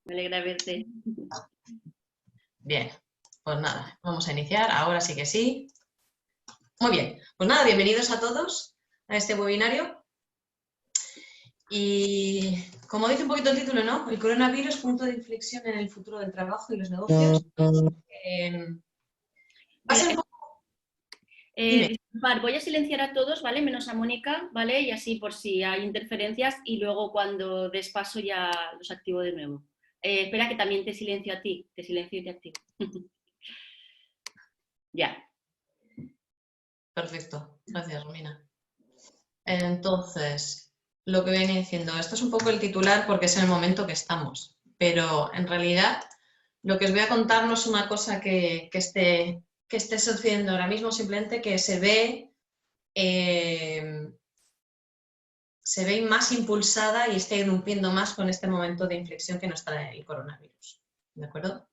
Me alegra verte. Bien, pues nada, vamos a iniciar. Ahora sí que sí. Muy bien, pues nada, bienvenidos a todos a este webinario. Y como dice un poquito el título, ¿no? El coronavirus, punto de inflexión en el futuro del trabajo y los negocios. Va a ser un poco... Disculpad, voy a silenciar a todos, ¿vale? Menos a Mónica, ¿vale? Y así por si hay interferencias y luego cuando des paso ya los activo de nuevo. Espera que también te silencio a ti, te silencio y te activo. Ya. Perfecto, gracias, Romina. Entonces, lo que viene diciendo, esto es un poco el titular porque es en el momento que estamos, pero en realidad lo que os voy a contar no es una cosa que esté sucediendo ahora mismo, simplemente que se ve más impulsada y está irrumpiendo más con este momento de inflexión que nos trae el coronavirus. ¿De acuerdo?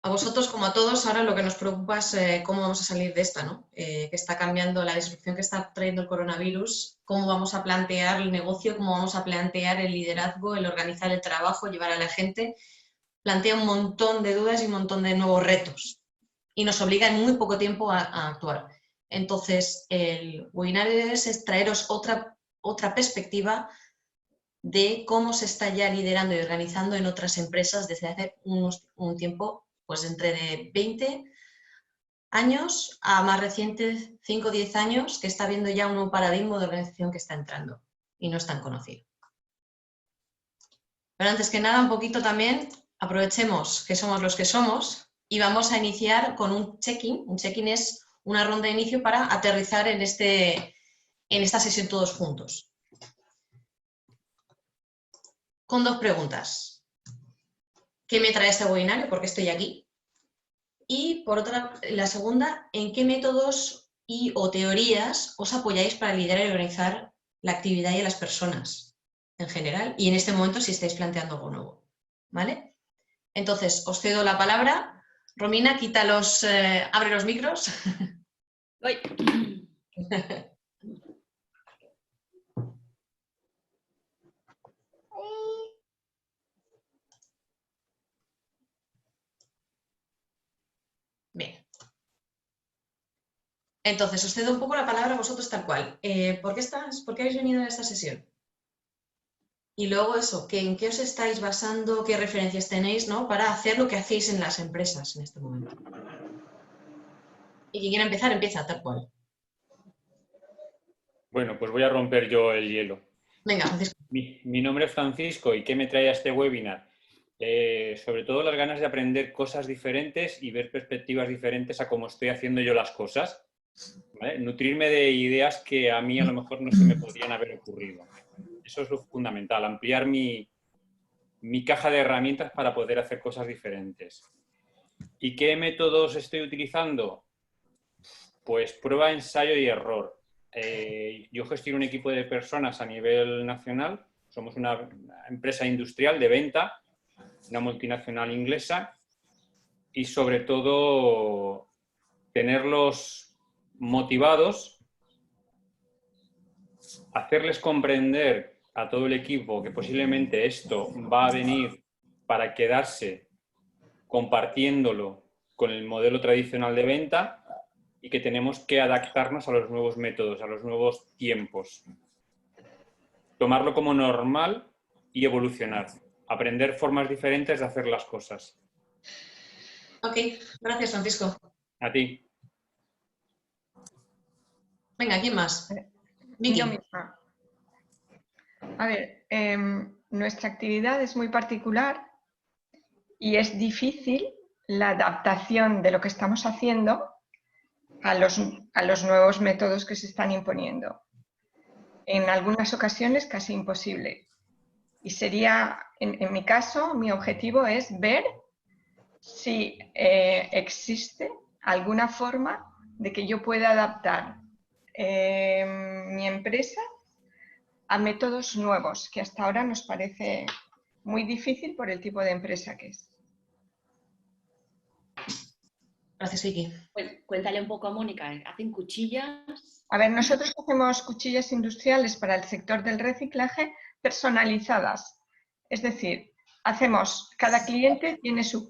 A vosotros, como a todos, ahora lo que nos preocupa es cómo vamos a salir de esta, ¿no? Que está cambiando la disrupción que está trayendo el coronavirus, cómo vamos a plantear el negocio, cómo vamos a plantear el liderazgo, el organizar el trabajo, llevar a la gente. Plantea un montón de dudas y un montón de nuevos retos y nos obliga en muy poco tiempo a actuar. Entonces, el webinar es traeros otra perspectiva de cómo se está ya liderando y organizando en otras empresas desde hace un tiempo, pues entre de 20 años a más recientes 5 o 10 años, que está viendo ya un nuevo paradigma de organización que está entrando y no es tan conocido. Pero antes que nada, un poquito también, aprovechemos que somos los que somos y vamos a iniciar con un check-in. Un check-in es una ronda de inicio para aterrizar en esta sesión todos juntos. Con dos preguntas. ¿Qué me trae este webinario? ¿Por qué estoy aquí? Y por otra, la segunda, ¿en qué métodos o teorías os apoyáis para liderar y organizar la actividad y a las personas en general? Y en este momento si estáis planteando algo nuevo. ¿Vale? Entonces, os cedo la palabra. Romina, abre los micros. Voy. Bien. Entonces, os cedo un poco la palabra a vosotros tal cual. ¿Por qué habéis venido a esta sesión? Y luego eso, ¿en qué os estáis basando? ¿Qué referencias tenéis, ¿no? Para hacer lo que hacéis en las empresas en este momento? Y quien quiera empezar, empieza tal cual. Bueno, pues voy a romper yo el hielo. Venga, Francisco. Mi nombre es Francisco y ¿qué me trae a este webinar? Sobre todo las ganas de aprender cosas diferentes y ver perspectivas diferentes a cómo estoy haciendo yo las cosas, ¿vale? Nutrirme de ideas que a mí a lo mejor no se me podrían haber ocurrido. Eso es lo fundamental, ampliar mi caja de herramientas para poder hacer cosas diferentes. ¿Y qué métodos estoy utilizando? Pues prueba, ensayo y error. Yo gestiono un equipo de personas a nivel nacional, somos una empresa industrial de venta, una multinacional inglesa, y sobre todo tenerlos motivados, hacerles comprender a todo el equipo que posiblemente esto va a venir para quedarse compartiéndolo con el modelo tradicional de venta y que tenemos que adaptarnos a los nuevos métodos, a los nuevos tiempos. Tomarlo como normal y evolucionar. Aprender formas diferentes de hacer las cosas. Ok, gracias, Francisco. A ti. Venga, ¿quién más? Vicky. Yo misma. A ver, nuestra actividad es muy particular y es difícil la adaptación de lo que estamos haciendo a los nuevos métodos que se están imponiendo. En algunas ocasiones casi imposible. Y sería, en mi caso, mi objetivo es ver si existe alguna forma de que yo pueda adaptar mi empresa a métodos nuevos, que hasta ahora nos parece muy difícil por el tipo de empresa que es. Gracias, Vicky. Cuéntale un poco a Mónica, ¿hacen cuchillas? A ver, nosotros hacemos cuchillas industriales para el sector del reciclaje personalizadas. Es decir, cada cliente tiene sus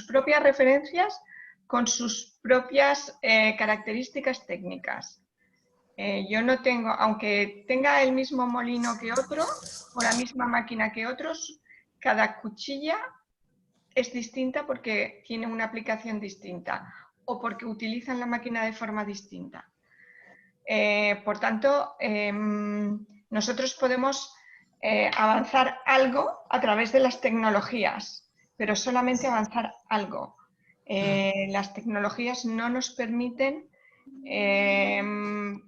propias referencias con sus propias características técnicas. Yo no tengo, aunque tenga el mismo molino que otro o la misma máquina que otros, cada cuchilla es distinta porque tiene una aplicación distinta o porque utilizan la máquina de forma distinta. Por tanto, nosotros podemos avanzar algo a través de las tecnologías, pero solamente avanzar algo. Las tecnologías no nos permiten,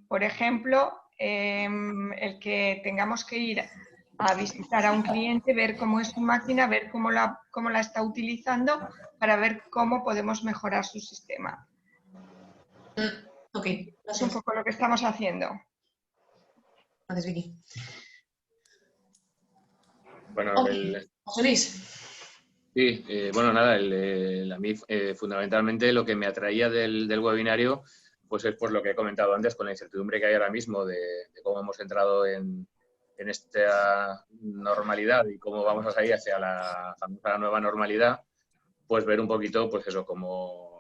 por ejemplo, el que tengamos que ir a visitar a un cliente, ver cómo es su máquina, ver cómo la está utilizando, para ver cómo podemos mejorar su sistema. Ok, Es un poco lo que estamos haciendo. Gracias, Vicky. Bueno, José Luis. sí, bueno, nada, a mí fundamentalmente lo que me atraía del webinario pues es por lo que he comentado antes, con la incertidumbre que hay ahora mismo de cómo hemos entrado en esta normalidad y cómo vamos a salir hacia la nueva normalidad, pues ver un poquito, pues eso,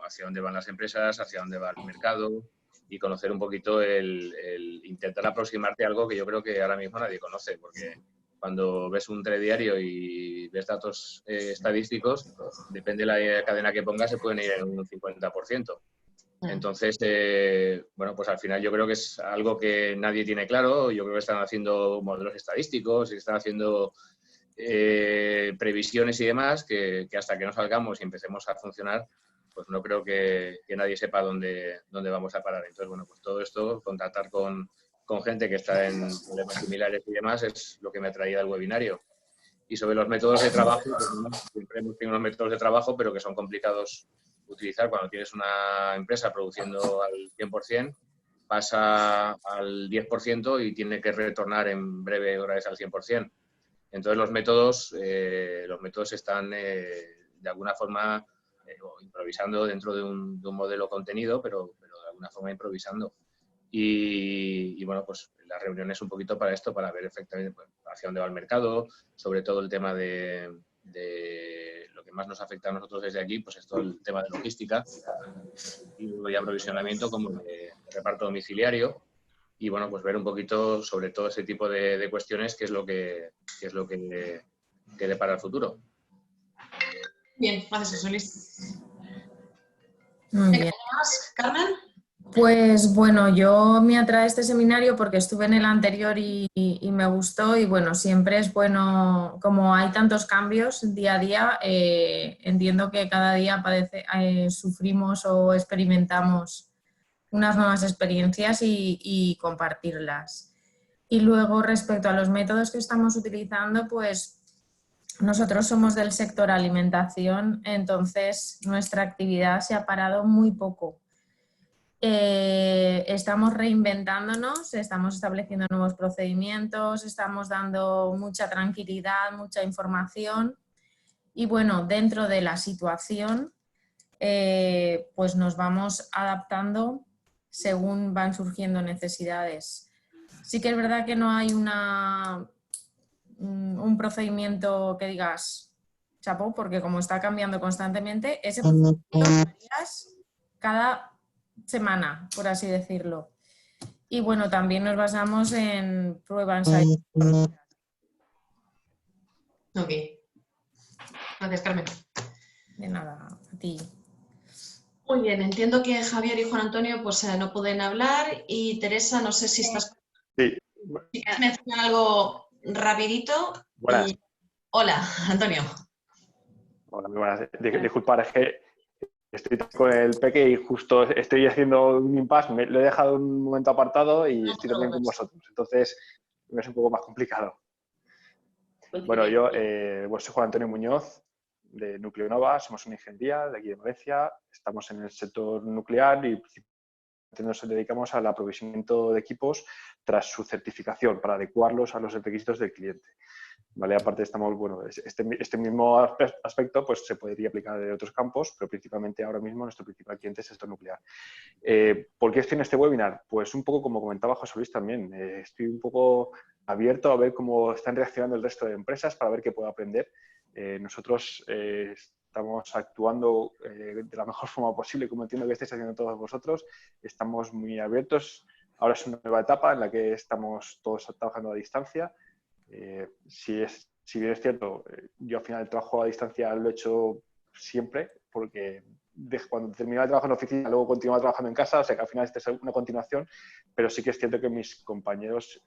hacia dónde van las empresas, hacia dónde va el mercado y conocer un poquito intentar aproximarte a algo que yo creo que ahora mismo nadie conoce, porque cuando ves un telediario y ves datos estadísticos, depende de la cadena que pongas, se pueden ir en un 50%. Entonces, bueno, pues al final yo creo que es algo que nadie tiene claro. Yo creo que están haciendo modelos estadísticos y están haciendo previsiones y demás que hasta que no salgamos y empecemos a funcionar, pues no creo que nadie sepa dónde vamos a parar. Entonces, bueno, pues todo esto, contactar con gente que está en problemas similares y demás, es lo que me atraía del webinario. Y sobre los métodos de trabajo, pues, siempre hemos tenido unos métodos de trabajo, pero que son complicados utilizar cuando tienes una empresa produciendo al 100%, pasa al 10% y tiene que retornar en breve otra vez al 100%. Entonces los métodos están de alguna forma improvisando dentro de un modelo contenido, pero de alguna forma improvisando. Y bueno, pues las reuniones un poquito para esto, para ver efectivamente pues, hacia dónde va el mercado, sobre todo el tema de lo que más nos afecta a nosotros desde aquí, pues es todo el tema de logística y de aprovisionamiento como de reparto domiciliario. Y bueno, pues ver un poquito sobre todo ese tipo de cuestiones, qué es lo que depara el futuro. Bien, gracias, José Luis. Muy bien. ¿Más, Carmen? Pues bueno, yo me atrae este seminario porque estuve en el anterior y me gustó y bueno, siempre es bueno, como hay tantos cambios día a día, entiendo que cada día sufrimos o experimentamos unas nuevas experiencias y compartirlas. Y luego respecto a los métodos que estamos utilizando, pues nosotros somos del sector alimentación, entonces nuestra actividad se ha parado muy poco. Estamos reinventándonos, estamos estableciendo nuevos procedimientos, estamos dando mucha tranquilidad, mucha información y bueno, dentro de la situación pues nos vamos adaptando según van surgiendo necesidades. Sí que es verdad que no hay un procedimiento que digas chapó, porque como está cambiando constantemente, ese procedimiento lo harías cada semana, por así decirlo. Y bueno, también nos basamos en prueba, ensayo. Ok. Gracias, Carmen. De nada, a ti. Muy bien, entiendo que Javier y Juan Antonio pues no pueden hablar y Teresa, no sé si estás... Sí. Si quieres mencionar algo rapidito. Buenas. Y... Hola, Antonio. Hola, muy buenas. Disculpad, es que estoy con el peque y justo estoy haciendo un impasse, lo he dejado un momento apartado y estoy también con vosotros. Entonces, es un poco más complicado. Bueno, yo soy Juan Antonio Muñoz, de Nucleonova, somos una ingeniería de aquí de Valencia, estamos en el sector nuclear y nos dedicamos al aprovisionamiento de equipos tras su certificación para adecuarlos a los requisitos del cliente. ¿vale? Aparte estamos, bueno, este mismo aspecto pues se podría aplicar de otros campos, pero principalmente ahora mismo nuestro principal cliente es el sector nuclear. ¿Por qué estoy en este webinar? Pues un poco como comentaba José Luis también, estoy un poco abierto a ver cómo están reaccionando el resto de empresas para ver qué puedo aprender. Nosotros estamos actuando de la mejor forma posible, como entiendo que estáis haciendo todos vosotros. Estamos muy abiertos. Ahora es una nueva etapa en la que estamos todos trabajando a distancia. Si bien es cierto, yo al final el trabajo a distancia lo he hecho siempre, porque cuando terminaba el trabajo en la oficina, luego continuaba trabajando en casa, o sea que al final esta es una continuación, pero sí que es cierto que mis compañeros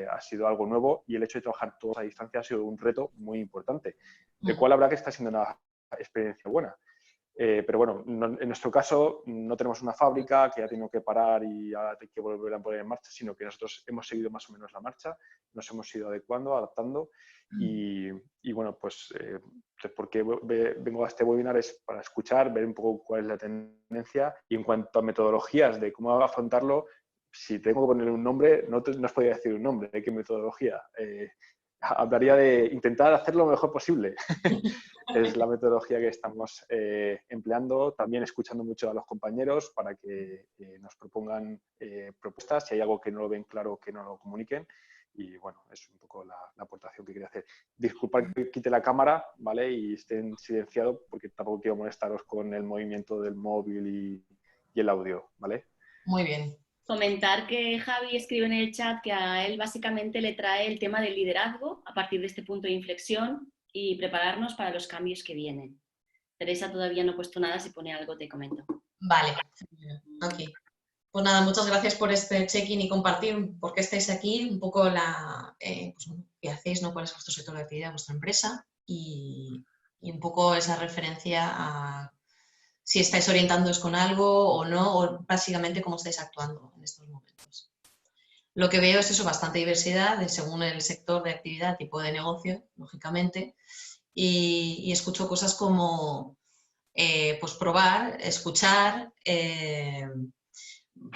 ha sido algo nuevo y el hecho de trabajar todos a distancia ha sido un reto muy importante, del cual habrá que está siendo una experiencia buena. Pero bueno, en nuestro caso no tenemos una fábrica que ya tengo que parar y ahora hay que volver a poner en marcha, sino que nosotros hemos seguido más o menos la marcha, nos hemos ido adecuando, adaptando y bueno, pues ¿por qué vengo a este webinar? Es para escuchar, ver un poco cuál es la tendencia y en cuanto a metodologías de cómo afrontarlo, si tengo que ponerle un nombre, no os podría decir un nombre, ¿de qué metodología? Hablaría de intentar hacerlo lo mejor posible. Es la metodología que estamos empleando, también escuchando mucho a los compañeros para que nos propongan propuestas, si hay algo que no lo ven claro, que no lo comuniquen. Y bueno, es un poco la aportación que quería hacer. Disculpad que quite la cámara, ¿vale? Y estén silenciados porque tampoco quiero molestaros con el movimiento del móvil y el audio, ¿vale? Muy bien. Comentar que Javi escribe en el chat que a él básicamente le trae el tema del liderazgo a partir de este punto de inflexión y prepararnos para los cambios que vienen. Teresa todavía no ha puesto nada, si pone algo te comento. Vale, ok. Pues nada, muchas gracias por este check-in y compartir por qué estáis aquí, un poco pues, qué hacéis, ¿no? Cuál es vuestro sector de actividad, vuestra empresa y un poco esa referencia a si estáis orientándoos con algo o no, o básicamente cómo estáis actuando en estos momentos. Lo que veo es eso, bastante diversidad según el sector de actividad, tipo de negocio, lógicamente, y escucho cosas como pues probar, escuchar,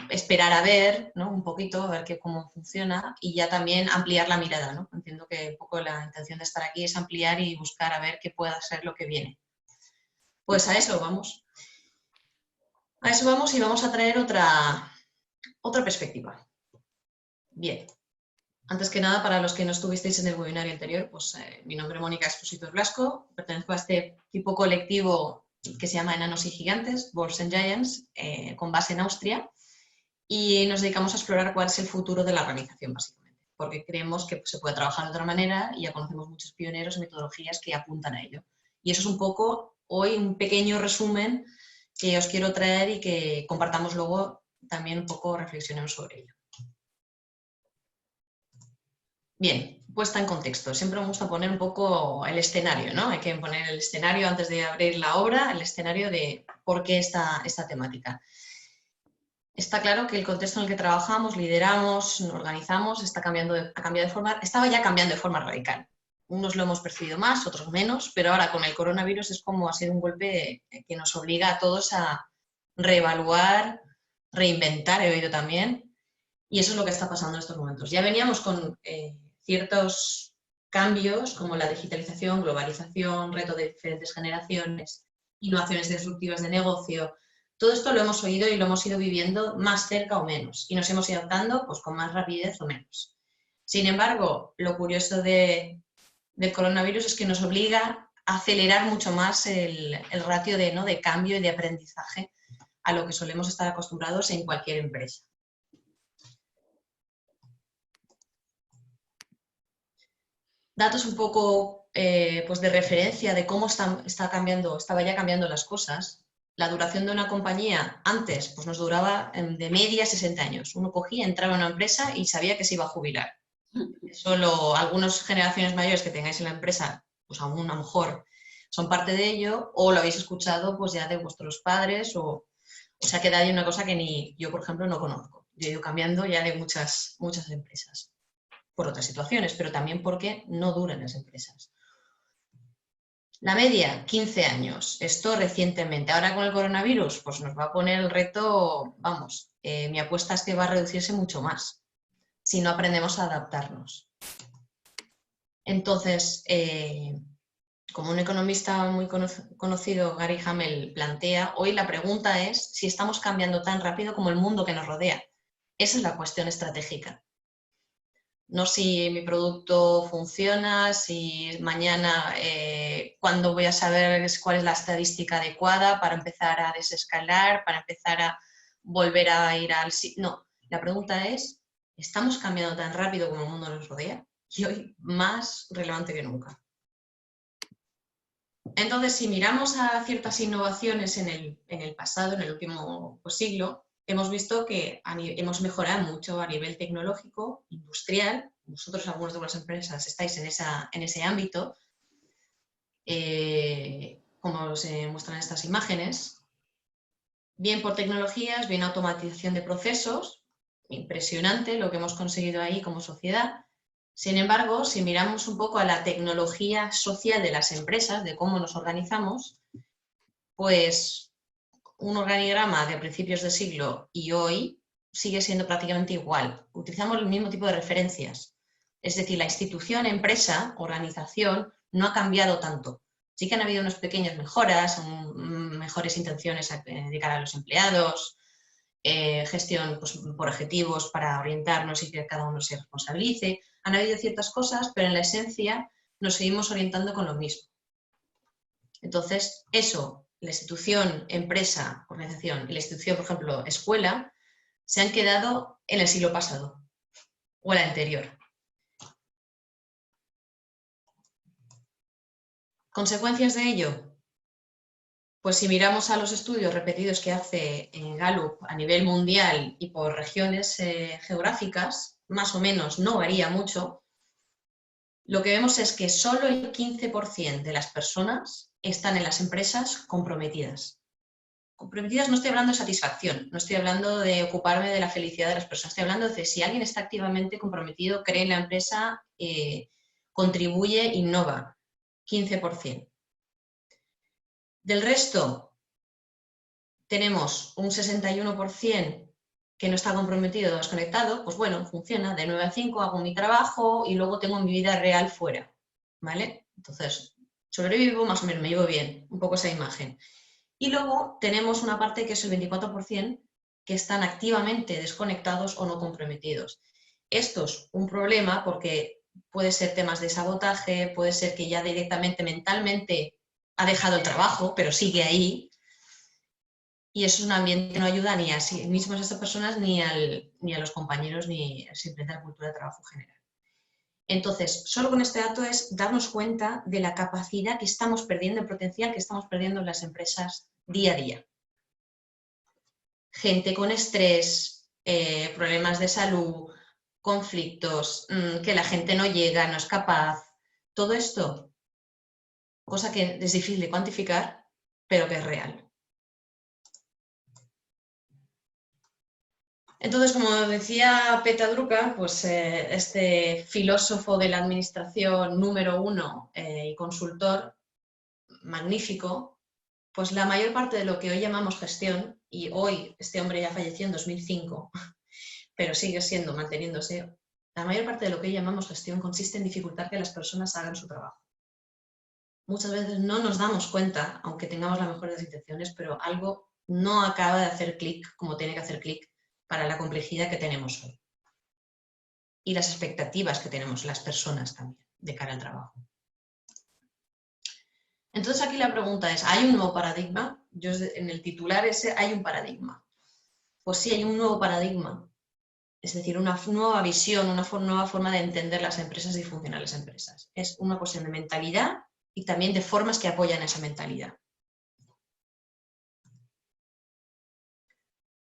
esperar a ver, ¿no? Un poquito, a ver cómo funciona y ya también ampliar la mirada, ¿no? Entiendo que un poco la intención de estar aquí es ampliar y buscar a ver qué pueda ser lo que viene. Pues a eso vamos. A eso vamos y vamos a traer otra perspectiva. Bien. Antes que nada, para los que no estuvisteis en el webinario anterior, pues mi nombre es Mónica Expositor Blasco, pertenezco a este tipo colectivo que se llama Enanos y Gigantes, Boards and Giants, con base en Austria, y nos dedicamos a explorar cuál es el futuro de la organización, básicamente, porque creemos que se puede trabajar de otra manera y ya conocemos muchos pioneros y metodologías que apuntan a ello. Y eso es un poco, hoy, un pequeño resumen que os quiero traer y que compartamos luego también un poco, reflexionemos sobre ello. Bien, puesta en contexto. Siempre me gusta poner un poco el escenario, ¿no? Hay que poner el escenario antes de abrir la obra, el escenario de por qué esta temática. Está claro que el contexto en el que trabajamos, lideramos, nos organizamos, estaba ya cambiando de forma radical. Unos lo hemos percibido más, otros menos, pero ahora con el coronavirus es como ha sido un golpe que nos obliga a todos a reevaluar, reinventar, he oído también, y eso es lo que está pasando en estos momentos. Ya veníamos con ciertos cambios como la digitalización, globalización, reto de diferentes generaciones, innovaciones disruptivas de negocio. Todo esto lo hemos oído y lo hemos ido viviendo más cerca o menos y nos hemos ido adaptando pues, con más rapidez o menos. Sin embargo, lo curioso del coronavirus es que nos obliga a acelerar mucho más el ratio de cambio y de aprendizaje a lo que solemos estar acostumbrados en cualquier empresa. Datos un poco pues de referencia de cómo estaba ya cambiando las cosas. La duración de una compañía antes pues nos duraba de media 60 años. Uno cogía, entraba en una empresa y sabía que se iba a jubilar. Solo algunas generaciones mayores que tengáis en la empresa, pues aún a lo mejor son parte de ello, o lo habéis escuchado pues ya de vuestros padres, o sea que hay una cosa que ni yo, por ejemplo, no conozco. Yo he ido cambiando ya de muchas empresas por otras situaciones, pero también porque no duran las empresas. La media, 15 años. Esto recientemente. Ahora con el coronavirus, pues nos va a poner el reto, vamos, mi apuesta es que va a reducirse mucho más si no aprendemos a adaptarnos. Entonces, como un economista muy conocido, Gary Hamel, plantea, hoy la pregunta es si estamos cambiando tan rápido como el mundo que nos rodea. Esa es la cuestión estratégica. No si mi producto funciona, si mañana, cuándo voy a saber cuál es la estadística adecuada para empezar a desescalar, para empezar a volver a ir al... No, la pregunta es, ¿estamos cambiando tan rápido como el mundo nos rodea? Y hoy más relevante que nunca. Entonces, si miramos a ciertas innovaciones en el pasado, en el último siglo, hemos visto que hemos mejorado mucho a nivel tecnológico, industrial. Vosotros, algunas de vuestras empresas, estáis en ese ámbito, como se muestran estas imágenes. Bien por tecnologías, bien automatización de procesos. Impresionante lo que hemos conseguido ahí como sociedad. Sin embargo, si miramos un poco a la tecnología social de las empresas, de cómo nos organizamos, pues un organigrama de principios de siglo y hoy sigue siendo prácticamente igual. Utilizamos el mismo tipo de referencias. Es decir, la institución, empresa, organización, no ha cambiado tanto. Sí que han habido unas pequeñas mejoras, mejores intenciones de cara a los empleados, gestión pues, por objetivos para orientarnos y que cada uno se responsabilice. Han habido ciertas cosas, pero en la esencia nos seguimos orientando con lo mismo. Entonces, eso, la institución, empresa, organización y la institución, por ejemplo, escuela, se han quedado en el siglo pasado o el anterior. ¿Consecuencias de ello? Pues si miramos a los estudios repetidos que hace Gallup a nivel mundial y por regiones geográficas, más o menos no varía mucho, lo que vemos es que solo el 15% de las personas están en las empresas comprometidas. Comprometidas no estoy hablando de satisfacción, no estoy hablando de ocuparme de la felicidad de las personas, estoy hablando de si alguien está activamente comprometido, cree en la empresa, contribuye, innova. 15%. Del resto, tenemos un 61% que no está comprometido o desconectado, pues bueno, funciona, de 9 a 5 hago mi trabajo y luego tengo mi vida real fuera, ¿vale? Entonces, sobrevivo más o menos, me llevo bien, un poco esa imagen. Y luego tenemos una parte que es el 24% que están activamente desconectados o no comprometidos. Esto es un problema porque puede ser temas de sabotaje, puede ser que ya directamente mentalmente ha dejado el trabajo, pero sigue ahí. Y eso es un ambiente que no ayuda ni a sí mismos a estas personas, ni a los compañeros, ni simplemente a la cultura de trabajo general. Entonces, solo con este dato es darnos cuenta de la capacidad que estamos perdiendo, el potencial que estamos perdiendo en las empresas día a día. Gente con estrés, problemas de salud, conflictos, que la gente no llega, no es capaz. Todo esto, cosa que es difícil de cuantificar, pero que es real. Entonces, como decía Peter Drucker, pues este filósofo de la administración número 1 y consultor magnífico, pues la mayor parte de lo que hoy llamamos gestión, y hoy este hombre ya falleció en 2005, pero sigue siendo, manteniéndose, la mayor parte de lo que hoy llamamos gestión consiste en dificultar que las personas hagan su trabajo. Muchas veces no nos damos cuenta, aunque tengamos las mejores intenciones, pero algo no acaba de hacer clic como tiene que hacer clic para la complejidad que tenemos hoy. Y las expectativas que tenemos las personas también de cara al trabajo. Entonces aquí la pregunta es, ¿hay un nuevo paradigma? Yo en el titular ese, ¿hay un paradigma? Pues sí, hay un nuevo paradigma. Es decir, una nueva visión, una nueva forma de entender las empresas y funcionar las empresas. Es una cuestión de mentalidad y también de formas que apoyan esa mentalidad.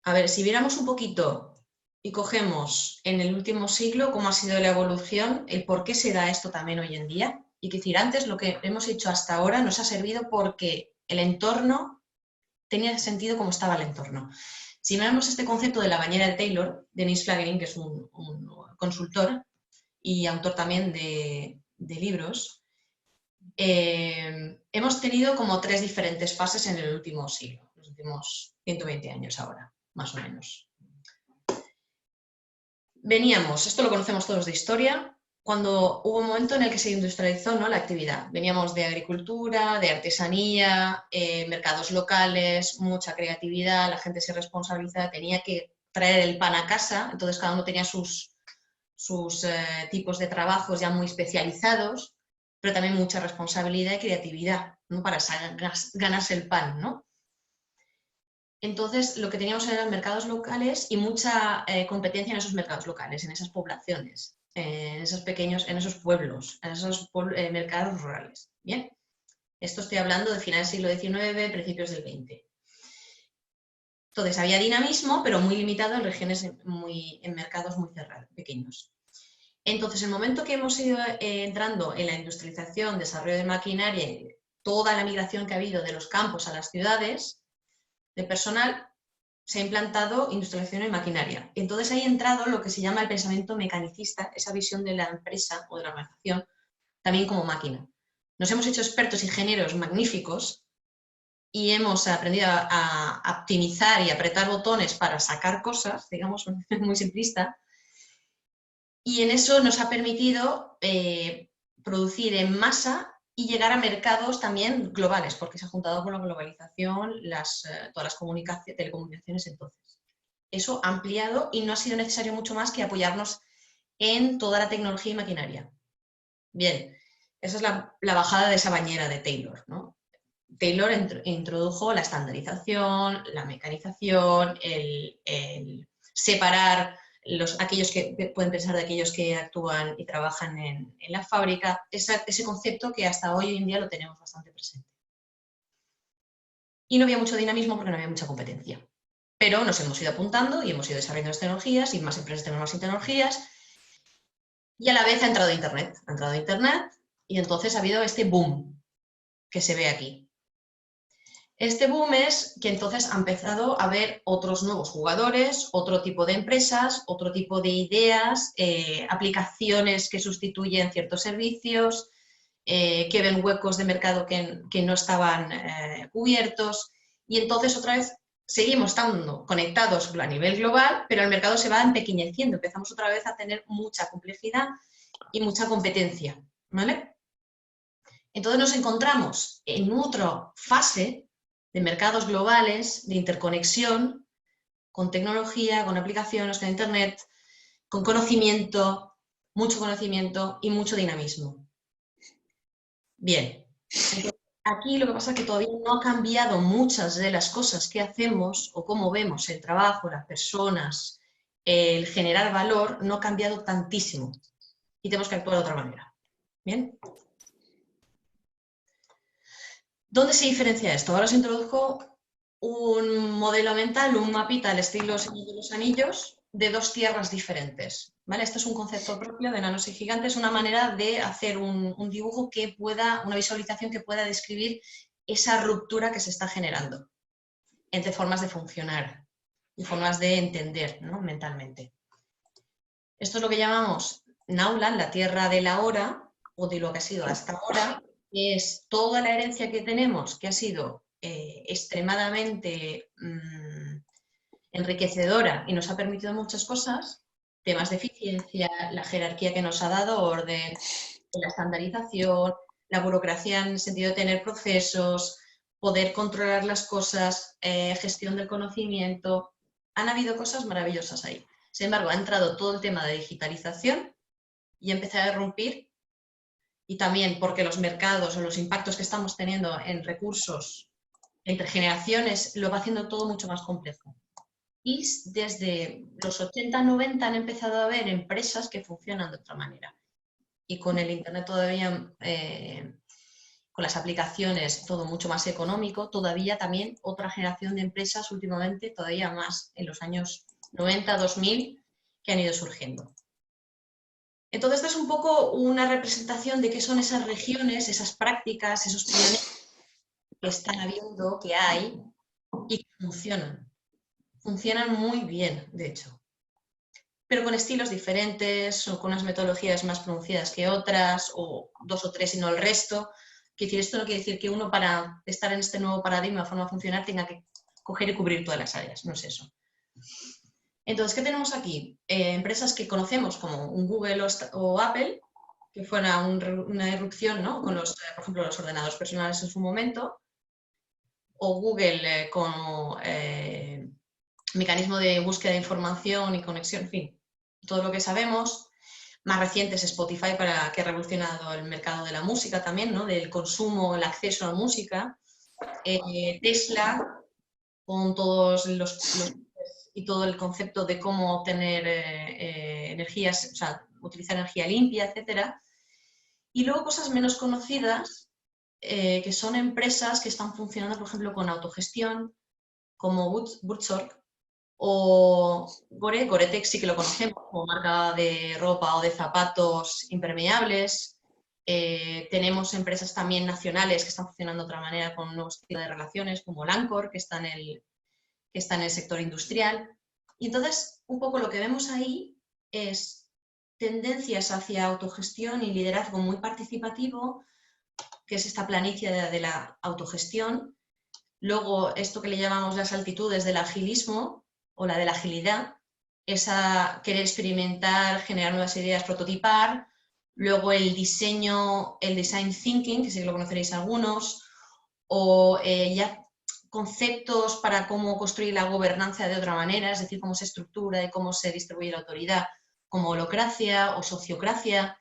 A ver, si viéramos un poquito y cogemos en el último siglo cómo ha sido la evolución, el por qué se da esto también hoy en día. Y que decir, antes lo que hemos hecho hasta ahora nos ha servido porque el entorno tenía sentido como estaba el entorno. Si vemos este concepto de la bañera de Taylor, Dennis Flaggering, que es un consultor y autor también de libros, hemos tenido como 3 diferentes fases en el último siglo, los últimos 120 años ahora, más o menos. Veníamos, esto lo conocemos todos de historia, cuando hubo un momento en el que se industrializó, ¿no?, la actividad. Veníamos de agricultura, de artesanía, mercados locales, mucha creatividad, la gente se responsabilizaba, tenía que traer el pan a casa, entonces cada uno tenía sus tipos de trabajos ya muy especializados, pero también mucha responsabilidad y creatividad, ¿no?, para ganarse el pan, ¿no? Entonces, lo que teníamos eran mercados locales y mucha competencia en esos mercados locales, en esas poblaciones, en esos pequeños, en esos pueblos, en esos mercados rurales. Bien, esto estoy hablando de finales del siglo XIX, principios del XX. Entonces, había dinamismo, pero muy limitado en regiones, en mercados muy cerrados, pequeños. Entonces, el momento que hemos ido entrando en la industrialización, desarrollo de maquinaria, y toda la migración que ha habido de los campos a las ciudades, de personal, se ha implantado industrialización y maquinaria. Entonces ahí ha entrado lo que se llama el pensamiento mecanicista, esa visión de la empresa o de la organización también como máquina. Nos hemos hecho expertos ingenieros magníficos y hemos aprendido a optimizar y apretar botones para sacar cosas, digamos, muy simplista, y en eso nos ha permitido producir en masa y llegar a mercados también globales, porque se ha juntado con la globalización todas las telecomunicaciones entonces. Eso ha ampliado y no ha sido necesario mucho más que apoyarnos en toda la tecnología y maquinaria. Bien, esa es la bajada de esa bañera de Taylor, ¿no? Taylor introdujo la estandarización, la mecanización, el separar aquellos que pueden pensar de aquellos que actúan y trabajan en la fábrica, ese concepto que hasta hoy en día lo tenemos bastante presente. Y no había mucho dinamismo porque no había mucha competencia. Pero nos hemos ido apuntando y hemos ido desarrollando las tecnologías y más empresas tenemos más tecnologías. Y a la vez ha entrado Internet. Ha entrado Internet y entonces ha habido este boom que se ve aquí. Este boom es que entonces ha empezado a haber otros nuevos jugadores, otro tipo de empresas, otro tipo de ideas, aplicaciones que sustituyen ciertos servicios, que ven huecos de mercado que no estaban cubiertos, y entonces otra vez seguimos estando conectados a nivel global, pero el mercado se va empequeñeciendo, empezamos otra vez a tener mucha complejidad y mucha competencia, ¿vale? Entonces nos encontramos en otra fase de mercados globales, de interconexión, con tecnología, con aplicaciones, con Internet, con conocimiento, mucho conocimiento y mucho dinamismo. Bien, entonces, aquí lo que pasa es que todavía no ha cambiado muchas de las cosas que hacemos o cómo vemos el trabajo, las personas, el generar valor, no ha cambiado tantísimo y tenemos que actuar de otra manera. Bien. ¿Dónde se diferencia esto? Ahora se introdujo un modelo mental, un mapita al estilo Señor de los Anillos, de dos tierras diferentes. ¿Vale? Este es un concepto propio de Enanos y Gigantes, una manera de hacer un dibujo que pueda, una visualización que pueda describir esa ruptura que se está generando entre formas de funcionar y formas de entender, ¿no?, mentalmente. Esto es lo que llamamos Naulan, la tierra de la hora, o de lo que ha sido hasta ahora, que es toda la herencia que tenemos, que ha sido extremadamente enriquecedora y nos ha permitido muchas cosas, temas de eficiencia, la jerarquía que nos ha dado orden, la estandarización, la burocracia en el sentido de tener procesos, poder controlar las cosas, gestión del conocimiento. Han habido cosas maravillosas ahí. Sin embargo, ha entrado todo el tema de digitalización y ha empezado a irrumpir, y también porque los mercados o los impactos que estamos teniendo en recursos entre generaciones lo va haciendo todo mucho más complejo. Y desde los 80-90 han empezado a haber empresas que funcionan de otra manera. Y con el Internet todavía, con las aplicaciones, todo mucho más económico, todavía también otra generación de empresas últimamente, todavía más, en los años 90-2000, que han ido surgiendo. Entonces, esta es un poco una representación de qué son esas regiones, esas prácticas, esos pioneros que están habiendo, que hay y que funcionan. Funcionan muy bien, de hecho, pero con estilos diferentes o con unas metodologías más pronunciadas que otras, o dos o tres y no el resto. Quiere decir, esto no quiere decir que uno, para estar en este nuevo paradigma, forma de funcionar, tenga que coger y cubrir todas las áreas, no es eso. Entonces, ¿qué tenemos aquí? Empresas que conocemos como un Google o Apple, que fuera una irrupción, ¿no? Con los, por ejemplo, los ordenadores personales en su momento, o Google como mecanismo de búsqueda de información y conexión, en fin, todo lo que sabemos. Más recientes, Spotify, que ha revolucionado el mercado de la música también, ¿no? Del consumo, el acceso a la música. Tesla, con todos y todo el concepto de cómo obtener energías, o sea, utilizar energía limpia, etcétera. Y luego cosas menos conocidas, que son empresas que están funcionando, por ejemplo, con autogestión, como Butzorg, o Gore-Tex sí que lo conocemos como marca de ropa o de zapatos impermeables. Tenemos empresas también nacionales que están funcionando de otra manera con un nuevo estilo de relaciones, como Lancor, que está en el sector industrial. Y entonces, un poco lo que vemos ahí es tendencias hacia autogestión y liderazgo muy participativo, que es esta planicie de la autogestión. Luego, esto que le llamamos las altitudes del agilismo, o la de la agilidad, esa querer experimentar, generar nuevas ideas, prototipar. Luego el diseño, el design thinking, que sí que lo conoceréis algunos, o ya conceptos para cómo construir la gobernanza de otra manera, es decir, cómo se estructura y cómo se distribuye la autoridad, como holocracia o sociocracia.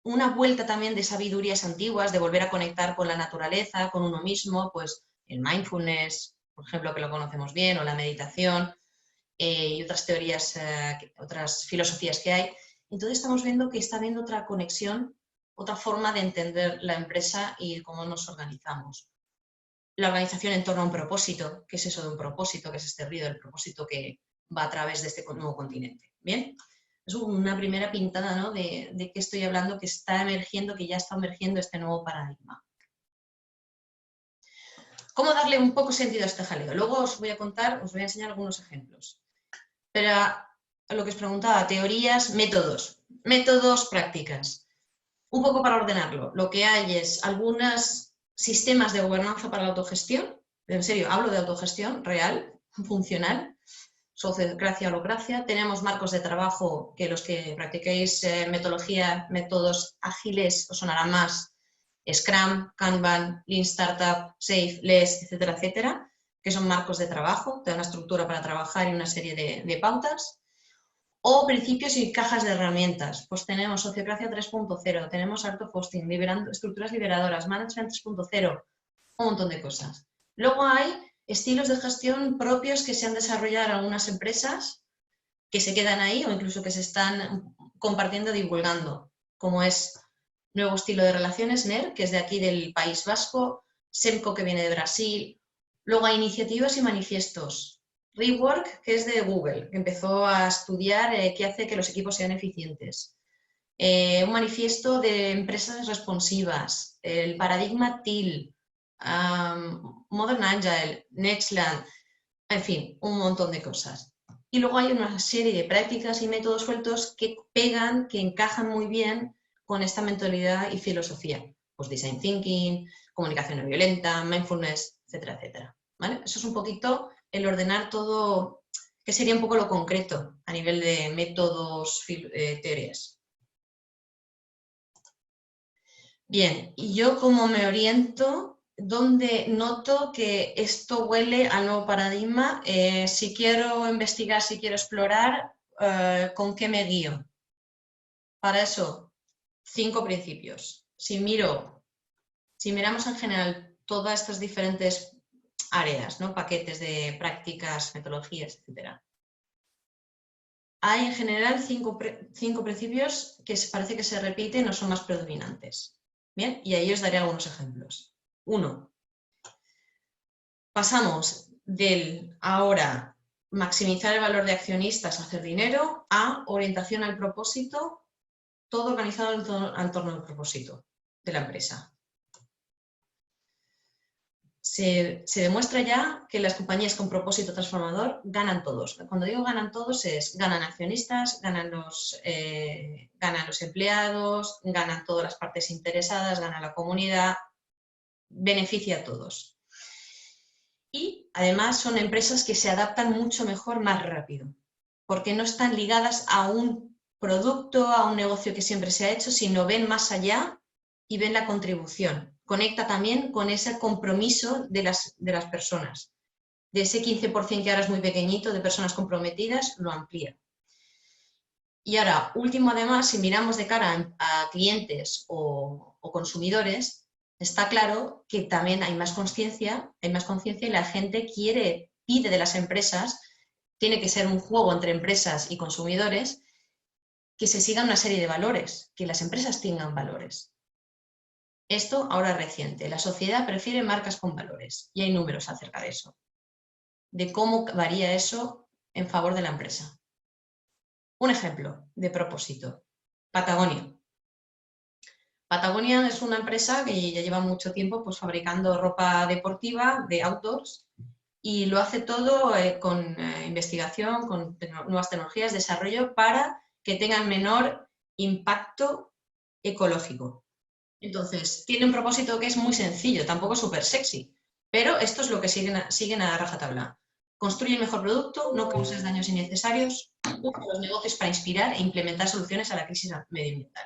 Una vuelta también de sabidurías antiguas, de volver a conectar con la naturaleza, con uno mismo, pues el mindfulness, por ejemplo, que lo conocemos bien, o la meditación, y otras teorías, otras filosofías que hay. Entonces estamos viendo que está habiendo otra conexión, otra forma de entender la empresa y cómo nos organizamos. La organización en torno a un propósito. ¿Qué es eso de un propósito? ¿Qué es este ruido del propósito que va a través de este nuevo continente? Bien, es una primera pintada, ¿no? de qué estoy hablando, que está emergiendo, que ya está emergiendo este nuevo paradigma. ¿Cómo darle un poco sentido a este jaleo? Luego os voy a enseñar algunos ejemplos. Pero a lo que os preguntaba, teorías, métodos, prácticas. Un poco para ordenarlo. Lo que hay es algunos sistemas de gobernanza para la autogestión. En serio, hablo de autogestión real, funcional, sociocracia, holocracia. Tenemos marcos de trabajo que los que practiquéis metodología, métodos ágiles os sonará más. Scrum, Kanban, Lean Startup, Safe, LESS, etcétera, etcétera, que son marcos de trabajo, te dan una estructura para trabajar y una serie de pautas. O principios y cajas de herramientas. Pues tenemos Sociocracia 3.0, tenemos Autohosting, estructuras liberadoras, Management 3.0, un montón de cosas. Luego hay estilos de gestión propios que se han desarrollado en algunas empresas, que se quedan ahí o incluso que se están compartiendo, divulgando, como es Nuevo Estilo de Relaciones, NER, que es de aquí del País Vasco, SEMCO, que viene de Brasil. Luego hay iniciativas y manifiestos. Rework, que es de Google, que empezó a estudiar qué hace que los equipos sean eficientes. Un manifiesto de empresas responsivas, el paradigma TIL, Modern Agile, Nextland, en fin, un montón de cosas. Y luego hay una serie de prácticas y métodos sueltos que pegan, que encajan muy bien con esta mentalidad y filosofía. Pues design thinking, comunicación no violenta, mindfulness, etcétera, etcétera. ¿Vale? Eso es un poquito el ordenar todo, que sería un poco lo concreto a nivel de métodos, teorías. Bien, y yo como me oriento, donde noto que esto huele al nuevo paradigma, si quiero investigar, si quiero explorar, ¿con qué me guío? Para eso, 5 principios. Si miramos en general todas estas diferentes áreas, ¿no? Paquetes de prácticas, metodologías, etc. Hay en general 5 principios que parece que se repiten o son más predominantes. Bien, y ahí os daré algunos ejemplos. 1. Pasamos del ahora maximizar el valor de accionistas a hacer dinero a orientación al propósito, todo organizado en torno al propósito de la empresa. Se demuestra ya que las compañías con propósito transformador ganan todos. Cuando digo ganan todos es ganan accionistas, ganan los empleados, ganan todas las partes interesadas, gana la comunidad, beneficia a todos. Y además son empresas que se adaptan mucho mejor, más rápido, porque no están ligadas a un producto, a un negocio que siempre se ha hecho, sino ven más allá y ven la contribución. Conecta también con ese compromiso de las personas. De ese 15% que ahora es muy pequeñito de personas comprometidas, lo amplía. Y ahora, último además, si miramos de cara a clientes o consumidores, está claro que también hay más conciencia y la gente pide de las empresas, tiene que ser un juego entre empresas y consumidores, que se sigan una serie de valores, que las empresas tengan valores. Esto ahora es reciente. La sociedad prefiere marcas con valores y hay números acerca de eso, de cómo varía eso en favor de la empresa. Un ejemplo de propósito, Patagonia. Patagonia es una empresa que ya lleva mucho tiempo pues, fabricando ropa deportiva de outdoors y lo hace todo con investigación, con nuevas tecnologías, desarrollo para que tengan menor impacto ecológico. Entonces, tiene un propósito que es muy sencillo, tampoco súper sexy, pero esto es lo que siguen a rajatabla. Construye el mejor producto, no causes daños innecesarios, usa los negocios para inspirar e implementar soluciones a la crisis medioambiental.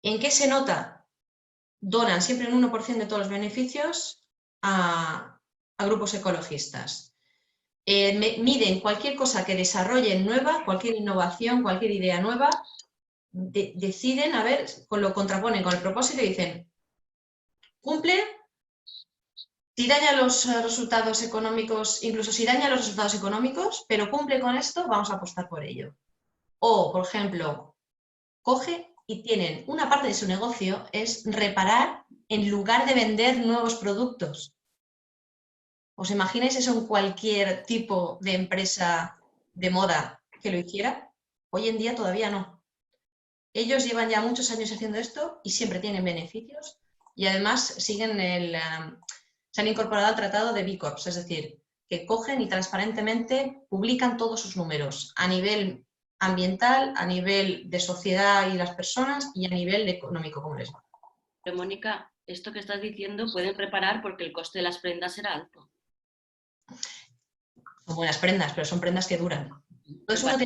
¿En qué se nota? Donan siempre un 1% de todos los beneficios a grupos ecologistas. Miden cualquier cosa que desarrollen nueva, cualquier innovación, cualquier idea nueva, deciden, a ver, lo contraponen con el propósito y dicen, cumple, si daña los resultados económicos, incluso si daña los resultados económicos, pero cumple con esto, vamos a apostar por ello. O, por ejemplo, coge y tienen una parte de su negocio es reparar en lugar de vender nuevos productos. ¿Os imagináis eso en cualquier tipo de empresa de moda que lo hiciera? Hoy en día todavía no. Ellos llevan ya muchos años haciendo esto y siempre tienen beneficios y además siguen se han incorporado al tratado de B Corps, es decir, que cogen y transparentemente publican todos sus números a nivel ambiental, a nivel de sociedad y las personas y a nivel económico, como les va. Pero Mónica, esto que estás diciendo pueden reparar porque el coste de las prendas será alto. Son buenas prendas, pero son prendas que duran. Entonces uno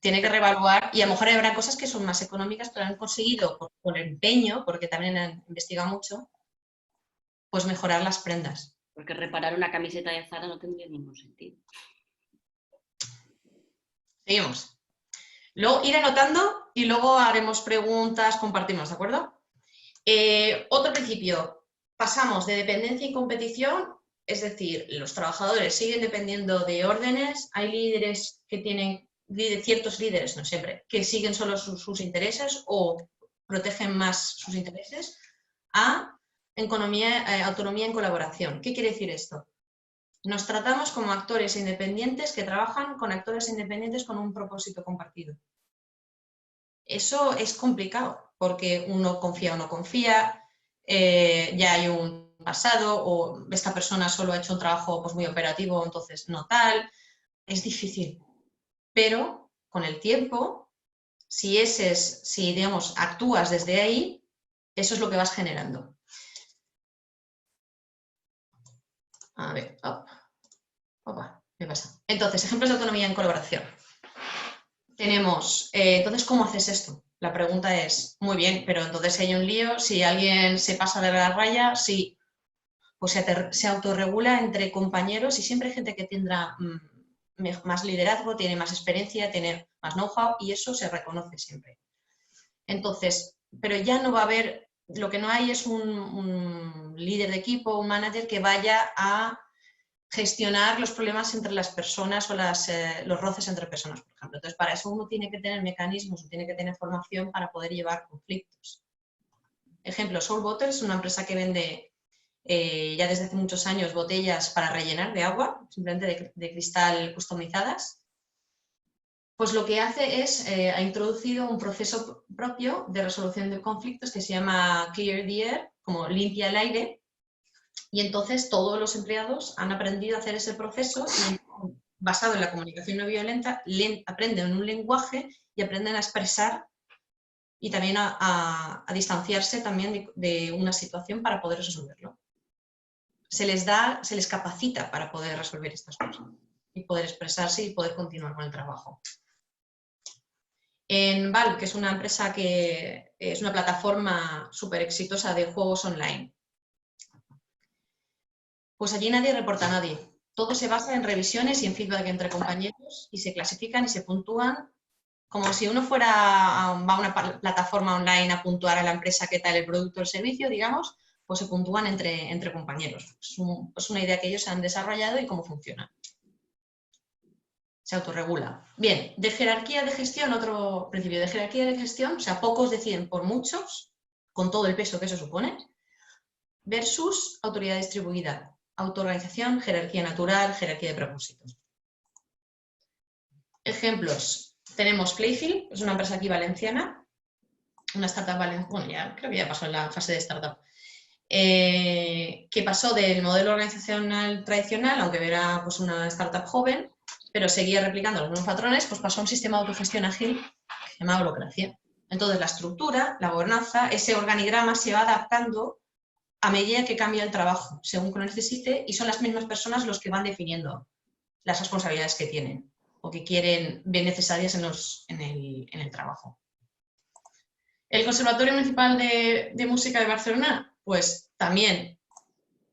tiene que reevaluar y a lo mejor habrá cosas que son más económicas, pero han conseguido, por empeño, porque también han investigado mucho, pues mejorar las prendas. Porque reparar una camiseta de Zara no tendría ningún sentido. Seguimos. Luego ir anotando y luego haremos preguntas, compartimos, ¿de acuerdo? Otro principio, pasamos de dependencia y competición, es decir, los trabajadores siguen dependiendo de órdenes, hay líderes que tienen, ciertos líderes, no siempre, que siguen solo sus intereses o protegen más sus intereses, a autonomía en colaboración. ¿Qué quiere decir esto? Nos tratamos como actores independientes que trabajan con actores independientes con un propósito compartido. Eso es complicado porque uno confía o no confía, ya hay un pasado o esta persona solo ha hecho un trabajo pues, muy operativo, entonces no tal. Es difícil, pero con el tiempo, si digamos, actúas desde ahí, eso es lo que vas generando. A ver, opa, ¿qué pasa? Entonces, ejemplos de autonomía en colaboración. Tenemos, entonces, ¿cómo haces esto? La pregunta es, muy bien, pero entonces si hay un lío, si alguien se pasa de la raya, si pues se autorregula entre compañeros y siempre hay gente que tendrá más liderazgo, tiene más experiencia, tiene más know-how y eso se reconoce siempre. Entonces, pero ya no va a haber, lo que no hay es un líder de equipo, un manager que vaya a gestionar los problemas entre las personas o los roces entre personas, por ejemplo. Entonces, para eso uno tiene que tener mecanismos, tiene que tener formación para poder llevar conflictos. Ejemplo, Soul Bottle es una empresa que vende ya desde hace muchos años botellas para rellenar de agua, simplemente de cristal customizadas. Pues lo que hace es, ha introducido un proceso propio de resolución de conflictos que se llama Clear the Air, como limpia el aire, y entonces todos los empleados han aprendido a hacer ese proceso y, basado en la comunicación no violenta, aprenden un lenguaje y aprenden a expresar y también a distanciarse también de una situación para poder resolverlo. Se les capacita para poder resolver estas cosas. y poder expresarse y poder continuar con el trabajo. En Valve, que es una empresa que es una plataforma súper exitosa de juegos online, pues allí nadie reporta a nadie. Todo se basa en revisiones y en feedback entre compañeros y se clasifican y se puntúan como si uno va a una plataforma online a puntuar a la empresa qué tal el producto o el servicio, digamos, pues se puntúan entre compañeros. Es una idea que ellos han desarrollado y cómo funciona. Se autorregula. Bien, de jerarquía de gestión, otro principio de jerarquía de gestión, o sea, pocos deciden por muchos, con todo el peso que eso supone, versus autoridad distribuida, autoorganización, jerarquía natural, jerarquía de propósitos. Ejemplos. Tenemos Playfield, es una empresa aquí valenciana, una startup valenciana, bueno, ya creo que ya pasó en la fase de startup, que pasó del modelo organizacional tradicional, aunque era pues, una startup joven, pero seguía replicando los mismos patrones, pues pasó a un sistema de autogestión ágil que se llama Holacracia. Entonces la estructura, la gobernanza, ese organigrama se va adaptando a medida que cambia el trabajo, según que lo necesite, y son las mismas personas los que van definiendo las responsabilidades que tienen o que quieren, ven necesarias en el trabajo. El Conservatorio Municipal de Música de Barcelona, pues también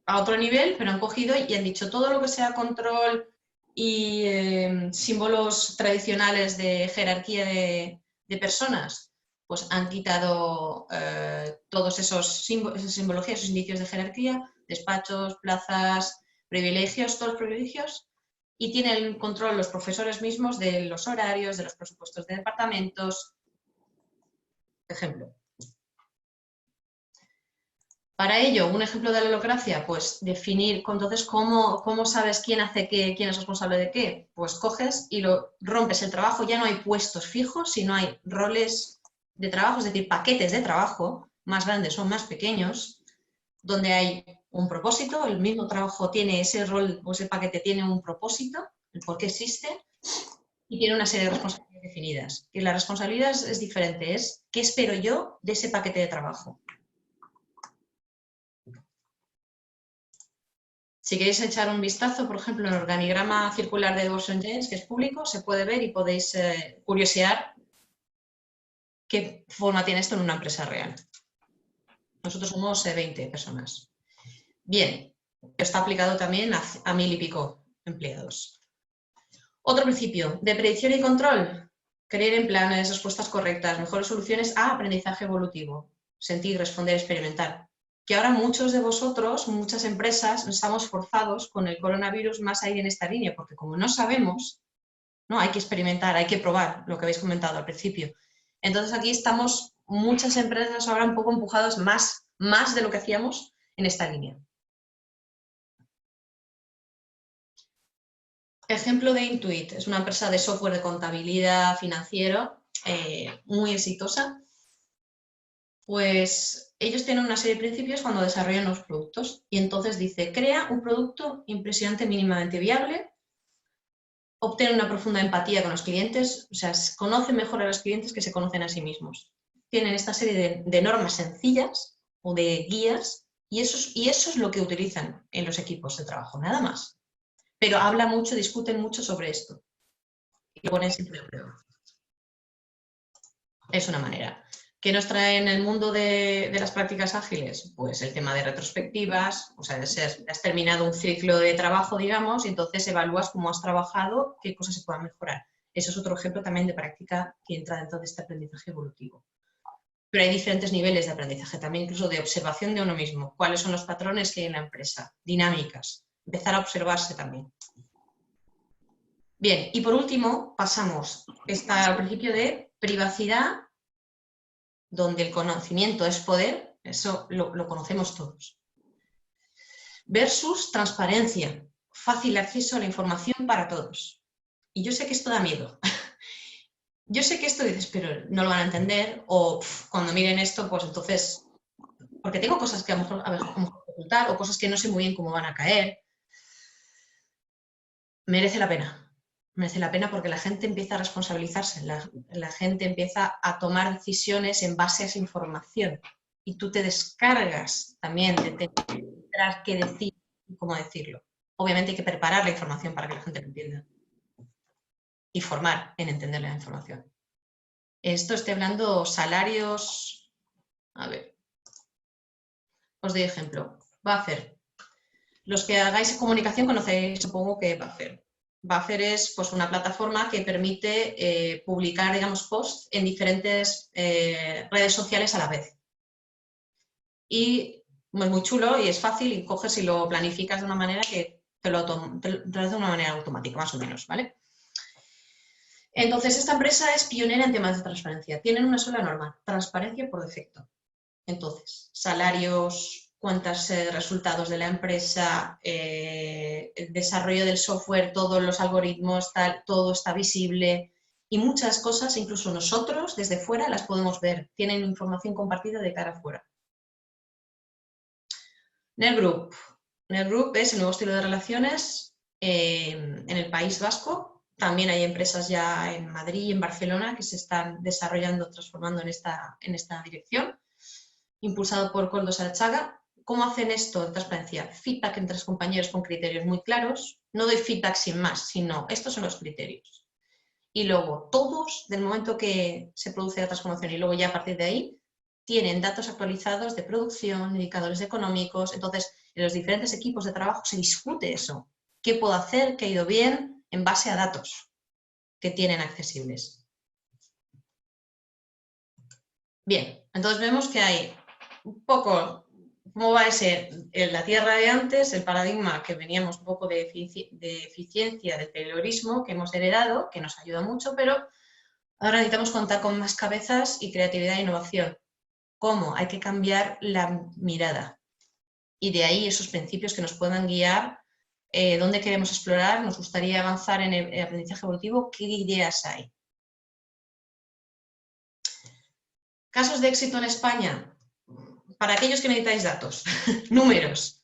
a otro nivel, pero han cogido y han dicho todo lo que sea control y símbolos tradicionales de jerarquía de personas, pues han quitado todos esas simbologías, esos indicios de jerarquía, despachos, plazas, privilegios, todos los privilegios, y tienen el control los profesores mismos de los horarios, de los presupuestos de departamentos, ejemplo. Para ello, un ejemplo de la holacracia, pues definir, entonces, ¿cómo sabes quién hace qué, quién es responsable de qué? Pues coges y lo rompes el trabajo, ya no hay puestos fijos, sino hay roles de trabajo, es decir, paquetes de trabajo, más grandes o más pequeños, donde hay un propósito, el mismo trabajo tiene ese rol o ese paquete tiene un propósito, el por qué existe, y tiene una serie de responsabilidades definidas. Y la responsabilidad es diferente, es ¿qué espero yo de ese paquete de trabajo? Si queréis echar un vistazo, por ejemplo, en el organigrama circular de Dawson James, que es público, se puede ver y podéis curiosear qué forma tiene esto en una empresa real. Nosotros somos 20 personas. Bien, está aplicado también a 1000 y pico empleados. Otro principio, de predicción y control. Creer en planes, respuestas correctas, mejores soluciones a aprendizaje evolutivo. Sentir, responder, experimentar. Que ahora muchos de vosotros, muchas empresas, estamos forzados con el coronavirus más a ir en esta línea, porque como no sabemos, ¿no? Hay que experimentar, hay que probar, lo que habéis comentado al principio. Entonces aquí estamos, muchas empresas ahora un poco empujadas más de lo que hacíamos en esta línea. Ejemplo de Intuit, es una empresa de software de contabilidad financiero muy exitosa. Pues ellos tienen una serie de principios cuando desarrollan los productos y entonces dice, crea un producto impresionante, mínimamente viable, obtiene una profunda empatía con los clientes, o sea, conoce mejor a los clientes que se conocen a sí mismos. Tienen esta serie de normas sencillas o de guías y eso es lo que utilizan en los equipos de trabajo, nada más. Pero habla mucho, discuten mucho sobre esto y lo ponen siempre a prueba. Es una manera. ¿Qué nos trae en el mundo de las prácticas ágiles? Pues el tema de retrospectivas, o sea, has terminado un ciclo de trabajo, digamos, y entonces evalúas cómo has trabajado, qué cosas se puedan mejorar. Eso es otro ejemplo también de práctica que entra dentro de este aprendizaje evolutivo. Pero hay diferentes niveles de aprendizaje, también incluso de observación de uno mismo. ¿Cuáles son los patrones que hay en la empresa? Dinámicas. Empezar a observarse también. Bien, y por último pasamos al principio de privacidad, donde el conocimiento es poder, eso lo conocemos todos. Versus transparencia, fácil acceso a la información para todos. Y yo sé que esto da miedo. Yo sé que esto dices, pero no lo van a entender, o cuando miren esto, pues entonces, porque tengo cosas que a lo mejor ocultar, o cosas que no sé muy bien cómo van a caer. Merece la pena. Merece la pena porque la gente empieza a responsabilizarse, la gente empieza a tomar decisiones en base a esa información y tú te descargas también de tener que decir y cómo decirlo. Obviamente hay que preparar la información para que la gente lo entienda. y formar en entender la información. Esto estoy hablando salarios, a ver, os doy ejemplo. Buffer. Los que hagáis comunicación conocéis, supongo, que Buffer. Buffer es pues, una plataforma que permite publicar, digamos, posts en diferentes redes sociales a la vez. Y es muy chulo y es fácil y coges y lo planificas de una manera que te lo hace de una manera automática, más o menos, ¿vale? Entonces, esta empresa es pionera en temas de transparencia. Tienen una sola norma, transparencia por defecto. Entonces, salarios, cuentas, resultados de la empresa, el desarrollo del software, todos los algoritmos, tal, todo está visible y muchas cosas, incluso nosotros desde fuera las podemos ver. Tienen información compartida de cara afuera. NetGroup. NetGroup es el nuevo estilo de relaciones en el País Vasco. También hay empresas ya en Madrid y en Barcelona que se están desarrollando, transformando en esta dirección. Impulsado por Koldo Sarachaga. ¿Cómo hacen esto de transparencia? Feedback entre los compañeros con criterios muy claros. No doy feedback sin más, sino estos son los criterios. Y luego todos, del momento que se produce la transformación y luego ya a partir de ahí, tienen datos actualizados de producción, indicadores económicos. Entonces, en los diferentes equipos de trabajo se discute eso. ¿Qué puedo hacer? ¿Qué ha ido bien? En base a datos que tienen accesibles. Bien, entonces vemos que hay un poco cómo va a ser en la tierra de antes, el paradigma que veníamos un poco de eficiencia, del taylorismo que hemos heredado, que nos ayuda mucho, pero ahora necesitamos contar con más cabezas y creatividad e innovación. ¿Cómo? Hay que cambiar la mirada. Y de ahí esos principios que nos puedan guiar, dónde queremos explorar, nos gustaría avanzar en el aprendizaje evolutivo, qué ideas hay. Casos de éxito en España. Para aquellos que necesitáis datos, números.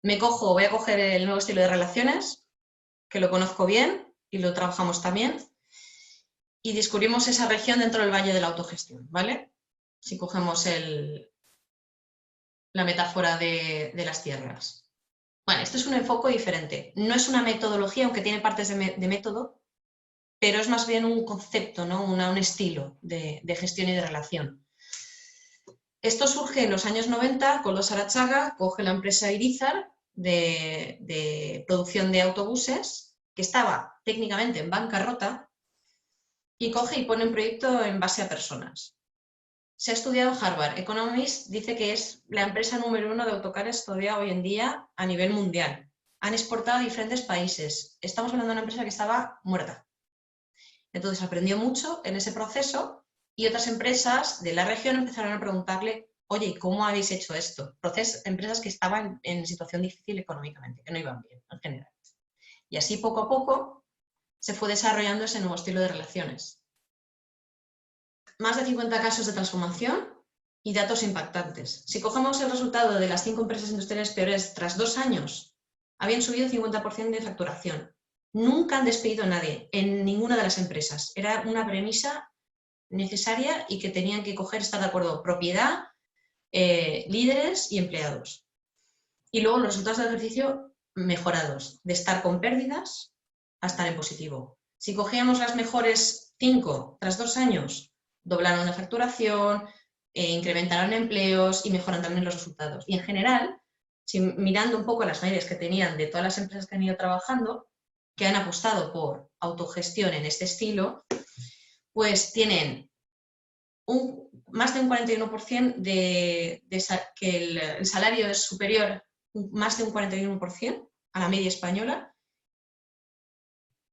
Voy a coger el nuevo estilo de relaciones, que lo conozco bien y lo trabajamos también, y descubrimos esa región dentro del Valle de la Autogestión, ¿vale? Si cogemos la metáfora de las tierras. Bueno, esto es un enfoque diferente. No es una metodología, aunque tiene partes de método, pero es más bien un concepto, ¿no? Un estilo de gestión y de relación. Esto surge en los años 90, Koldo Sarachaga coge la empresa Irizar de producción de autobuses, que estaba técnicamente en bancarrota, y coge y pone un proyecto en base a personas. Se ha estudiado en Harvard. Economist dice que es la empresa número 1 de autocares todavía hoy en día a nivel mundial. Han exportado a diferentes países. Estamos hablando de una empresa que estaba muerta. Entonces aprendió mucho en ese proceso y otras empresas de la región empezaron a preguntarle, oye, ¿y cómo habéis hecho esto? Empresas que estaban en situación difícil económicamente, que no iban bien en general. Y así poco a poco se fue desarrollando ese nuevo estilo de relaciones. Más de 50 casos de transformación y datos impactantes. Si cogemos el resultado de las 5 empresas industriales peores tras 2 años, habían subido 50% de facturación. Nunca han despedido a nadie en ninguna de las empresas. Era una premisa necesaria y que tenían que estar de acuerdo propiedad, líderes y empleados. Y luego los resultados del ejercicio mejorados, de estar con pérdidas a estar en positivo. Si cogíamos las mejores 5 tras 2 años, doblaron la facturación, incrementaron empleos y mejoran también los resultados. Y en general, mirando un poco las medias que tenían de todas las empresas que han ido trabajando, que han apostado por autogestión en este estilo, pues tienen más de un 41% que el salario es superior, más de un 41% a la media española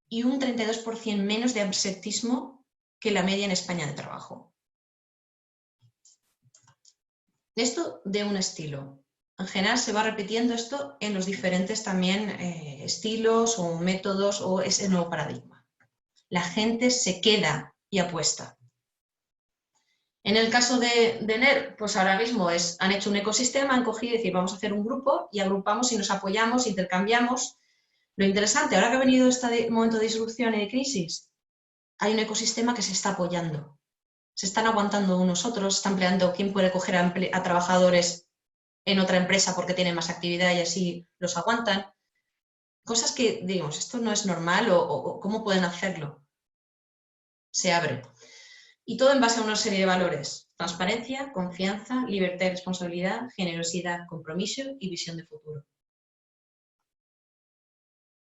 y un 32% menos de absentismo que la media en España de trabajo. Esto de un estilo. En general se va repitiendo esto en los diferentes también estilos o métodos o ese nuevo paradigma. La gente se queda y apuesta. En el caso de NER, pues ahora mismo han hecho un ecosistema, han cogido y decir, vamos a hacer un grupo y agrupamos y nos apoyamos, intercambiamos. Lo interesante, ahora que ha venido este momento de disrupción y de crisis, hay un ecosistema que se está apoyando. Se están aguantando unos otros, están empleando quién puede coger a trabajadores en otra empresa porque tienen más actividad y así los aguantan. Cosas que, digamos, esto no es normal o cómo pueden hacerlo. se abre. Y todo en base a una serie de valores: transparencia, confianza, libertad y responsabilidad, generosidad, compromiso y visión de futuro.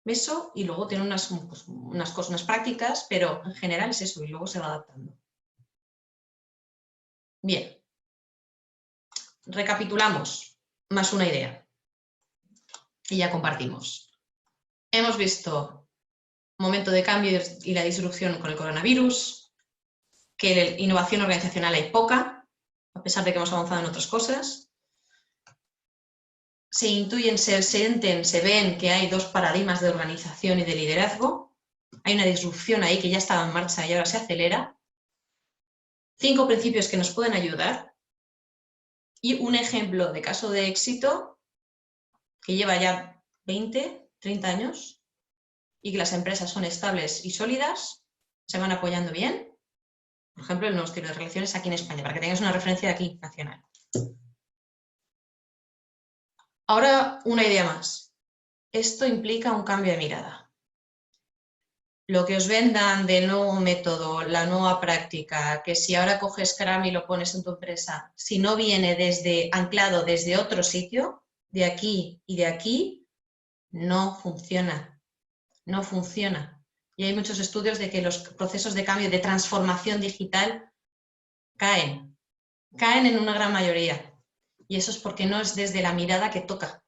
Eso, y luego tiene unas cosas, unas prácticas, pero en general es eso, y luego se va adaptando. Bien. Recapitulamos, más una idea. Y ya compartimos. Hemos visto momento de cambio y la disrupción con el coronavirus, que de innovación organizacional hay poca, a pesar de que hemos avanzado en otras cosas. Se intuyen, se sienten, se ven que hay dos paradigmas de organización y de liderazgo. Hay una disrupción ahí que ya estaba en marcha y ahora se acelera. 5 principios que nos pueden ayudar. Y un ejemplo de caso de éxito que lleva ya 20, 30 años y que las empresas son estables y sólidas, se van apoyando bien. Por ejemplo, el nuevo estilo de relaciones aquí en España, para que tengáis una referencia de aquí, nacional. Ahora, una idea más. Esto implica un cambio de mirada. Lo que os vendan del nuevo método, la nueva práctica, que si ahora coges Scrum y lo pones en tu empresa, si no viene anclado desde otro sitio, de aquí y de aquí, no funciona. No funciona. Y hay muchos estudios de que los procesos de cambio, de transformación digital, caen en una gran mayoría. Y eso es porque no es desde la mirada que toca.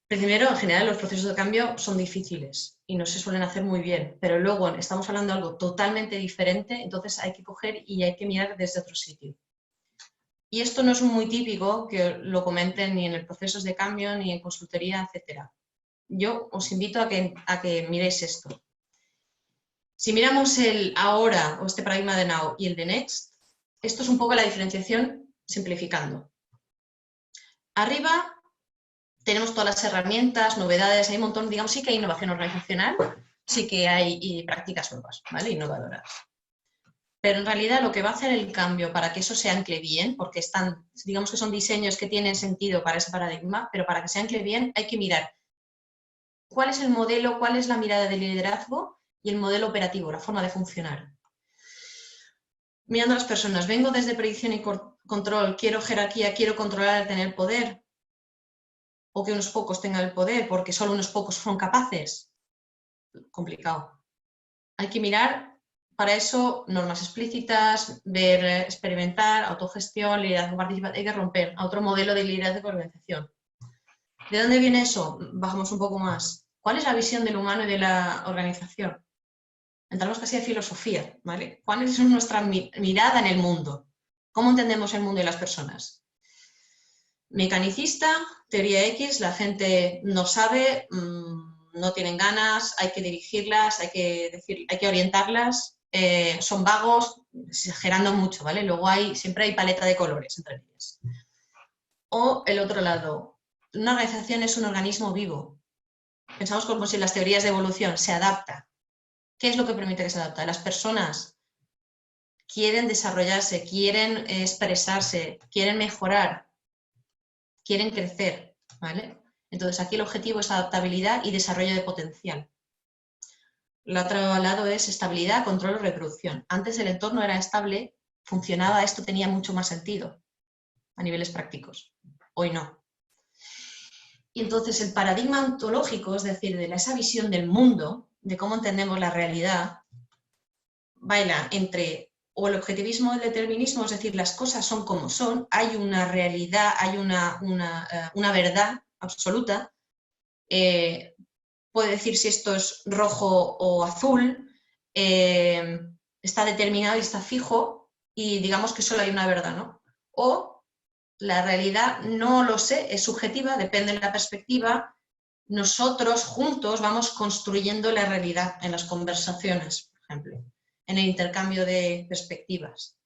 Primero, en general, los procesos de cambio son difíciles y no se suelen hacer muy bien, pero luego estamos hablando de algo totalmente diferente, entonces hay que coger y hay que mirar desde otro sitio. Y esto no es muy típico que lo comenten ni en el procesos de cambio, ni en consultoría, etc. Yo os invito a que miréis esto. Si miramos el ahora, o este paradigma de now, y el de next, esto es un poco la diferenciación simplificando. Arriba tenemos todas las herramientas, novedades, hay un montón, digamos, sí que hay innovación organizacional, sí que hay prácticas nuevas, ¿vale? Innovadoras. Pero en realidad lo que va a hacer el cambio para que eso se ancle bien, porque digamos que son diseños que tienen sentido para ese paradigma, pero para que se ancle bien hay que mirar cuál es el modelo, cuál es la mirada del liderazgo y el modelo operativo, la forma de funcionar. Mirando a las personas, vengo desde predicción y control, quiero jerarquía, quiero controlar, tener poder, o que unos pocos tengan el poder porque solo unos pocos son capaces. Complicado. Hay que mirar para eso normas explícitas, ver, experimentar, autogestión, liderazgo participativo. Hay que romper a otro modelo de liderazgo de organización. ¿De dónde viene eso? Bajamos un poco más. ¿Cuál es la visión del humano y de la organización? Entramos casi a filosofía, ¿vale? ¿Cuál es nuestra mirada en el mundo? ¿Cómo entendemos el mundo y las personas? Mecanicista, teoría X, la gente no sabe, no tienen ganas, hay que dirigirlas, hay que orientarlas, son vagos, exagerando mucho, ¿vale? Luego siempre hay paleta de colores entre ellas. O el otro lado, una organización es un organismo vivo. Pensamos como si las teorías de evolución se adapta. ¿Qué es lo que permite que se adapte? Las personas quieren desarrollarse, quieren expresarse, quieren mejorar, quieren crecer, ¿vale? Entonces aquí el objetivo es adaptabilidad y desarrollo de potencial. El otro lado es estabilidad, control y reproducción. Antes el entorno era estable, funcionaba, esto tenía mucho más sentido a niveles prácticos. Hoy no. Y entonces el paradigma ontológico, es decir, de esa visión del mundo, de cómo entendemos la realidad, baila entre o el objetivismo o el determinismo, es decir, las cosas son como son, hay una realidad, hay una verdad absoluta, puede decir si esto es rojo o azul, está determinado y está fijo, y digamos que solo hay una verdad, ¿no? O la realidad no lo sé, es subjetiva, depende de la perspectiva, nosotros juntos vamos construyendo la realidad en las conversaciones, por ejemplo, en el intercambio de perspectivas.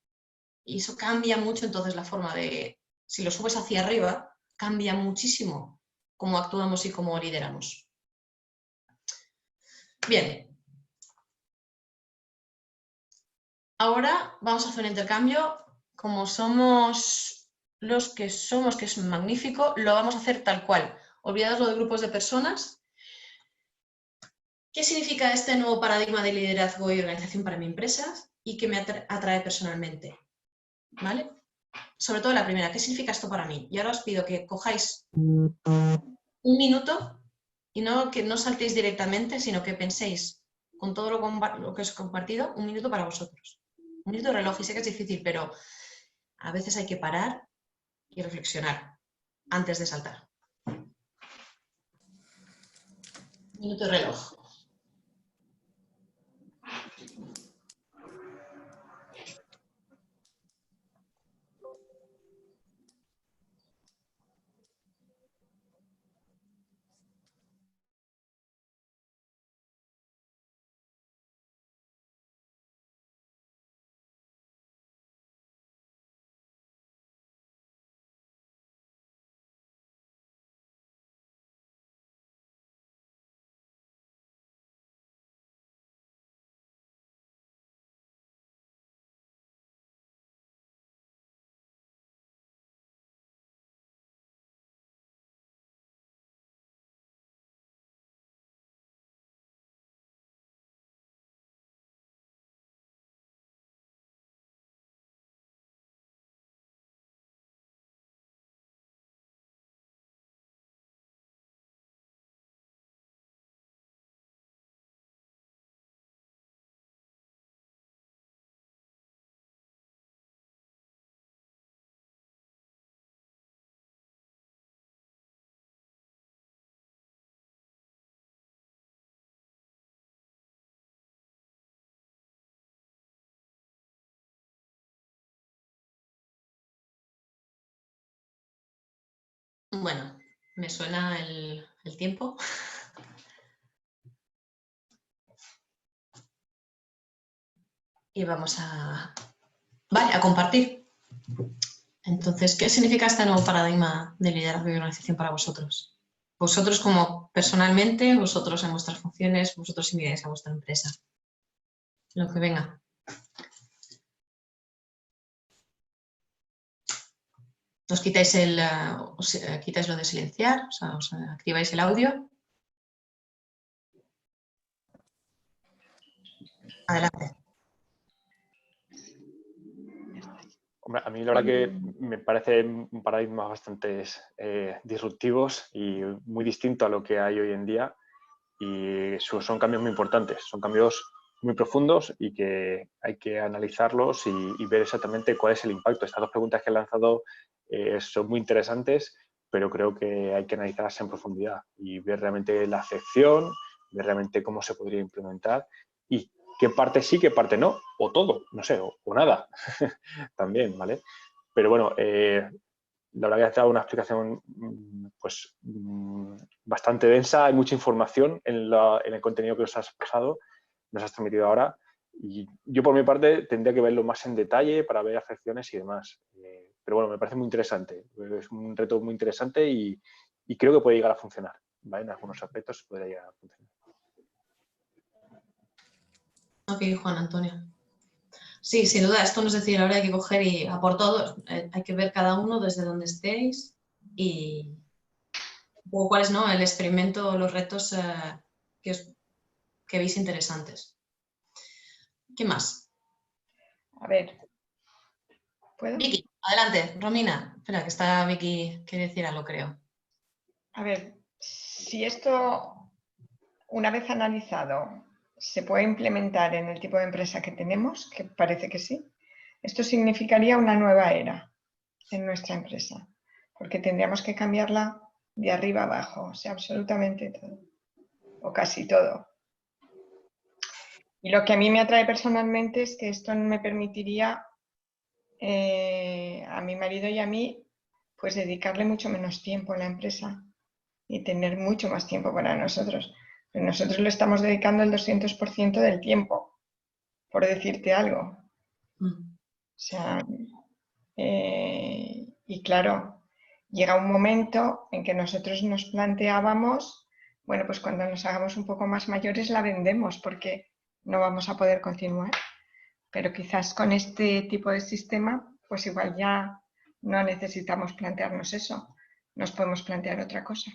Y eso cambia mucho entonces la forma de, si lo subes hacia arriba, cambia muchísimo cómo actuamos y cómo lideramos. Bien. Ahora vamos a hacer un intercambio. Como somos los que somos, que es magnífico, lo vamos a hacer tal cual. Olvidaos lo de grupos de personas. ¿Qué significa este nuevo paradigma de liderazgo y organización para mi empresa y qué me atrae personalmente? ¿Vale? Sobre todo la primera, ¿qué significa esto para mí? Y ahora os pido que cojáis un minuto y que no saltéis directamente, sino que penséis con todo lo que os he compartido, un minuto para vosotros. Un minuto de reloj, y sé que es difícil, pero a veces hay que parar y reflexionar antes de saltar. Un minuto de reloj. Bueno, me suena el tiempo. Y vamos a compartir. Entonces, ¿qué significa este nuevo paradigma de liderazgo y organización para vosotros? Vosotros como personalmente, vosotros en vuestras funciones, vosotros si miráis a vuestra empresa. Lo que venga. Os quitáis quitáis lo de silenciar, o sea, os activáis el audio. Adelante. Hombre, a mí la verdad que me parece un paradigma bastante disruptivos y muy distinto a lo que hay hoy en día, y son cambios muy importantes, son cambios muy profundos y que hay que analizarlos y ver exactamente cuál es el impacto. Estas dos preguntas que he lanzado son muy interesantes, pero creo que hay que analizarlas en profundidad y ver realmente la acepción, ver realmente cómo se podría implementar y qué parte sí, qué parte no, o todo, no sé, o nada también, ¿vale? Pero bueno, la verdad que has dado una explicación pues, bastante densa, hay mucha información en el contenido que nos has pasado, nos has transmitido ahora, y yo por mi parte tendría que verlo más en detalle para ver afecciones y demás. Pero bueno, me parece muy interesante, es un reto muy interesante y creo que puede llegar a funcionar, ¿vale? En algunos aspectos puede llegar a funcionar. Ok, Juan Antonio. Sí, sin duda, esto no es decir, ahora hay que coger y a por todos, hay que ver cada uno desde donde estéis y cuál es, ¿no?, el experimento, los retos que veis interesantes. ¿Qué más? A ver, ¿puedo? Vicky, adelante. Romina, espera, que está Vicky, quiere decir algo, creo. A ver, si esto, una vez analizado, se puede implementar en el tipo de empresa que tenemos, que parece que sí, esto significaría una nueva era en nuestra empresa, porque tendríamos que cambiarla de arriba abajo, o sea, absolutamente todo, o casi todo. Y lo que a mí me atrae personalmente es que esto me permitiría a mi marido y a mí pues dedicarle mucho menos tiempo a la empresa y tener mucho más tiempo para nosotros. Pero nosotros le estamos dedicando el 200% del tiempo, por decirte algo. O sea, y claro, llega un momento en que nosotros nos planteábamos, bueno, pues cuando nos hagamos un poco más mayores la vendemos porque no vamos a poder continuar. Pero quizás con este tipo de sistema, pues igual ya no necesitamos plantearnos eso. Nos podemos plantear otra cosa.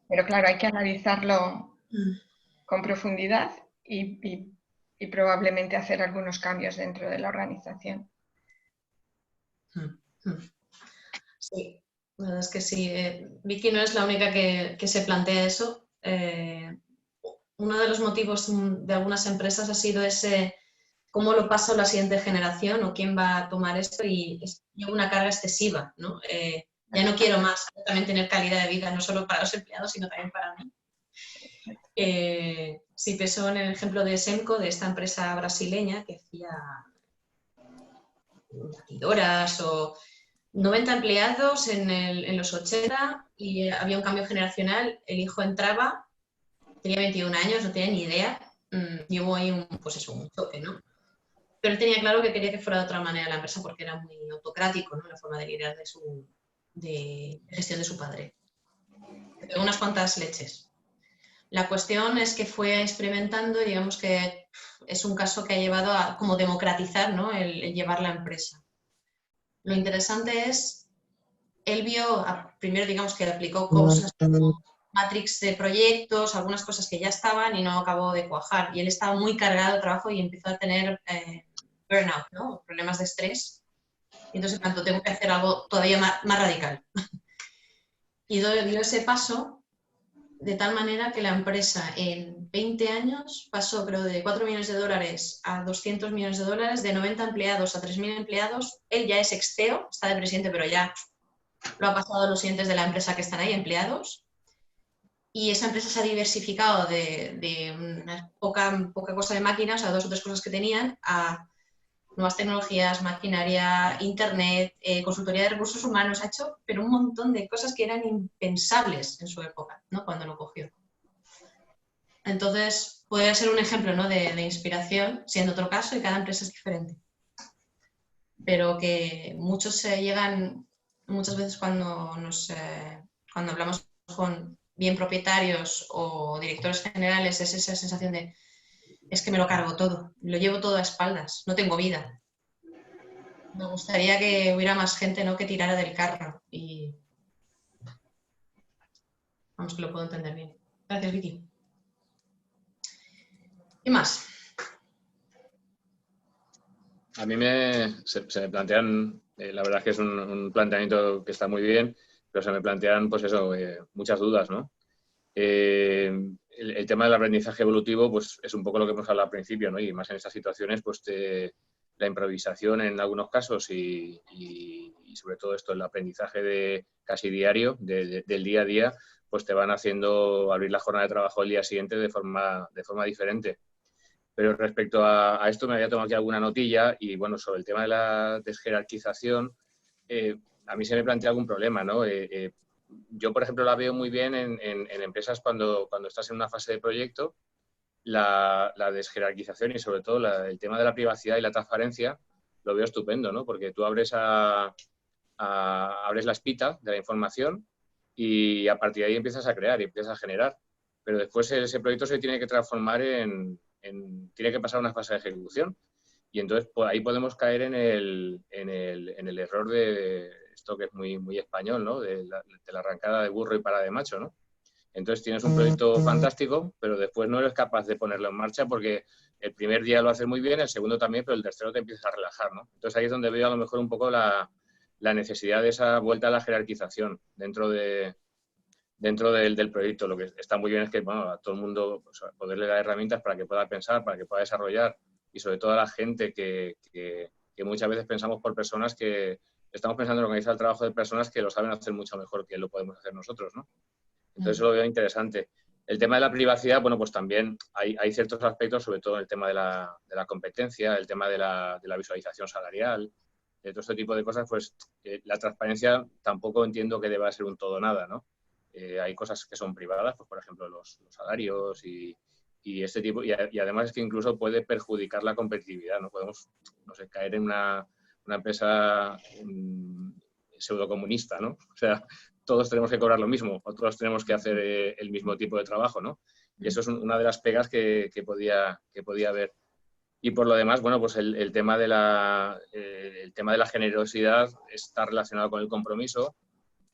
Pero claro, hay que analizarlo con profundidad y probablemente hacer algunos cambios dentro de la organización. Sí, la verdad es que sí. Vicky no es la única que se plantea eso. Uno de los motivos de algunas empresas ha sido ese cómo lo pasa a la siguiente generación o quién va a tomar esto y lleva una carga excesiva, ¿no? Ya no quiero más, también tener calidad de vida, no solo para los empleados, sino también para mí. Sí, pensó en el ejemplo de Semco, de esta empresa brasileña que hacía batidoras o 90 empleados en los 80 y había un cambio generacional, el hijo entraba, tenía 21 años, no tenía ni idea, llevó ahí un choque, ¿no? Pero él tenía claro que quería que fuera de otra manera la empresa porque era muy autocrático, ¿no? La forma de liderar de gestión de su padre. Pegó unas cuantas leches. La cuestión es que fue experimentando y digamos que es un caso que ha llevado a como democratizar, ¿no? el llevar la empresa. Lo interesante es, él vio, primero digamos que aplicó cosas como matrix de proyectos, algunas cosas que ya estaban y no acabó de cuajar. Y él estaba muy cargado de trabajo y empezó a tener burnout, ¿no? Problemas de estrés. Y entonces, tanto tengo que hacer algo todavía más radical. Y dio ese paso de tal manera que la empresa en 20 años pasó, creo, de 4 millones de dólares a 200 millones de dólares, de 90 empleados a 3.000 empleados. Él ya es ex-CEO, está de presidente, pero ya lo ha pasado a los siguientes de la empresa que están ahí, empleados. Y esa empresa se ha diversificado de una poca cosa de máquinas, a 2 o 3 cosas que tenían, a nuevas tecnologías, maquinaria, internet, consultoría de recursos humanos, ha hecho pero un montón de cosas que eran impensables en su época, ¿no? Cuando lo cogió. Entonces, podría ser un ejemplo, ¿no? de inspiración, siendo otro caso, y cada empresa es diferente. Pero que muchos llegan, muchas veces cuando hablamos con bien propietarios o directores generales, es esa sensación de es que me lo cargo todo, lo llevo todo a espaldas, no tengo vida. Me gustaría que hubiera más gente, ¿no? que tirara del carro y vamos, que lo puedo entender bien. Gracias, Vicky. ¿Qué más? A mí se me plantean, la verdad es que es un planteamiento que está muy bien, pero se me plantean, pues eso, muchas dudas, ¿no? El tema del aprendizaje evolutivo, pues es un poco lo que hemos hablado al principio, ¿no? Y más en estas situaciones, pues la improvisación en algunos casos y sobre todo esto, el aprendizaje de casi diario, del día a día, pues te van haciendo abrir la jornada de trabajo el día siguiente de forma diferente. Pero respecto a esto me había tomado aquí alguna notilla y, bueno, sobre el tema de la desjerarquización, a mí se me plantea algún problema, ¿no? Yo, por ejemplo, la veo muy bien en empresas cuando estás en una fase de proyecto, la desjerarquización y, sobre todo, el tema de la privacidad y la transparencia, lo veo estupendo, ¿no? Porque tú abres la espita de la información y a partir de ahí empiezas a crear y empiezas a generar. Pero después ese proyecto se tiene que transformar tiene que pasar una fase de ejecución. Y entonces ahí podemos caer en el error de esto que es muy español, ¿no? De la arrancada de burro y para de macho, ¿no? Entonces tienes un proyecto fantástico, pero después no eres capaz de ponerlo en marcha porque el primer día lo haces muy bien, el segundo también, pero el tercero te empiezas a relajar, ¿no? Entonces ahí es donde veo a lo mejor un poco la necesidad de esa vuelta a la jerarquización dentro del proyecto. Lo que está muy bien es que, bueno, a todo el mundo pues, poderle dar herramientas para que pueda pensar, para que pueda desarrollar y sobre todo a la gente que muchas veces pensamos por personas que estamos pensando en organizar el trabajo de personas que lo saben hacer mucho mejor que lo podemos hacer nosotros, ¿no? Entonces eso lo veo interesante. El tema de la privacidad, bueno, pues también hay ciertos aspectos, sobre todo el tema de la competencia, el tema de la visualización salarial, de todo este tipo de cosas, pues la transparencia tampoco entiendo que deba ser un todo nada, ¿no? Hay cosas que son privadas, pues por ejemplo los salarios y este tipo, y además es que incluso puede perjudicar la competitividad, ¿no? Podemos, no sé, caer en una empresa pseudocomunista, ¿no? O sea, todos tenemos que cobrar lo mismo, o todos tenemos que hacer el mismo tipo de trabajo, ¿no? Y eso es una de las pegas que podía haber. Y por lo demás, bueno, pues el tema de la generosidad está relacionado con el compromiso.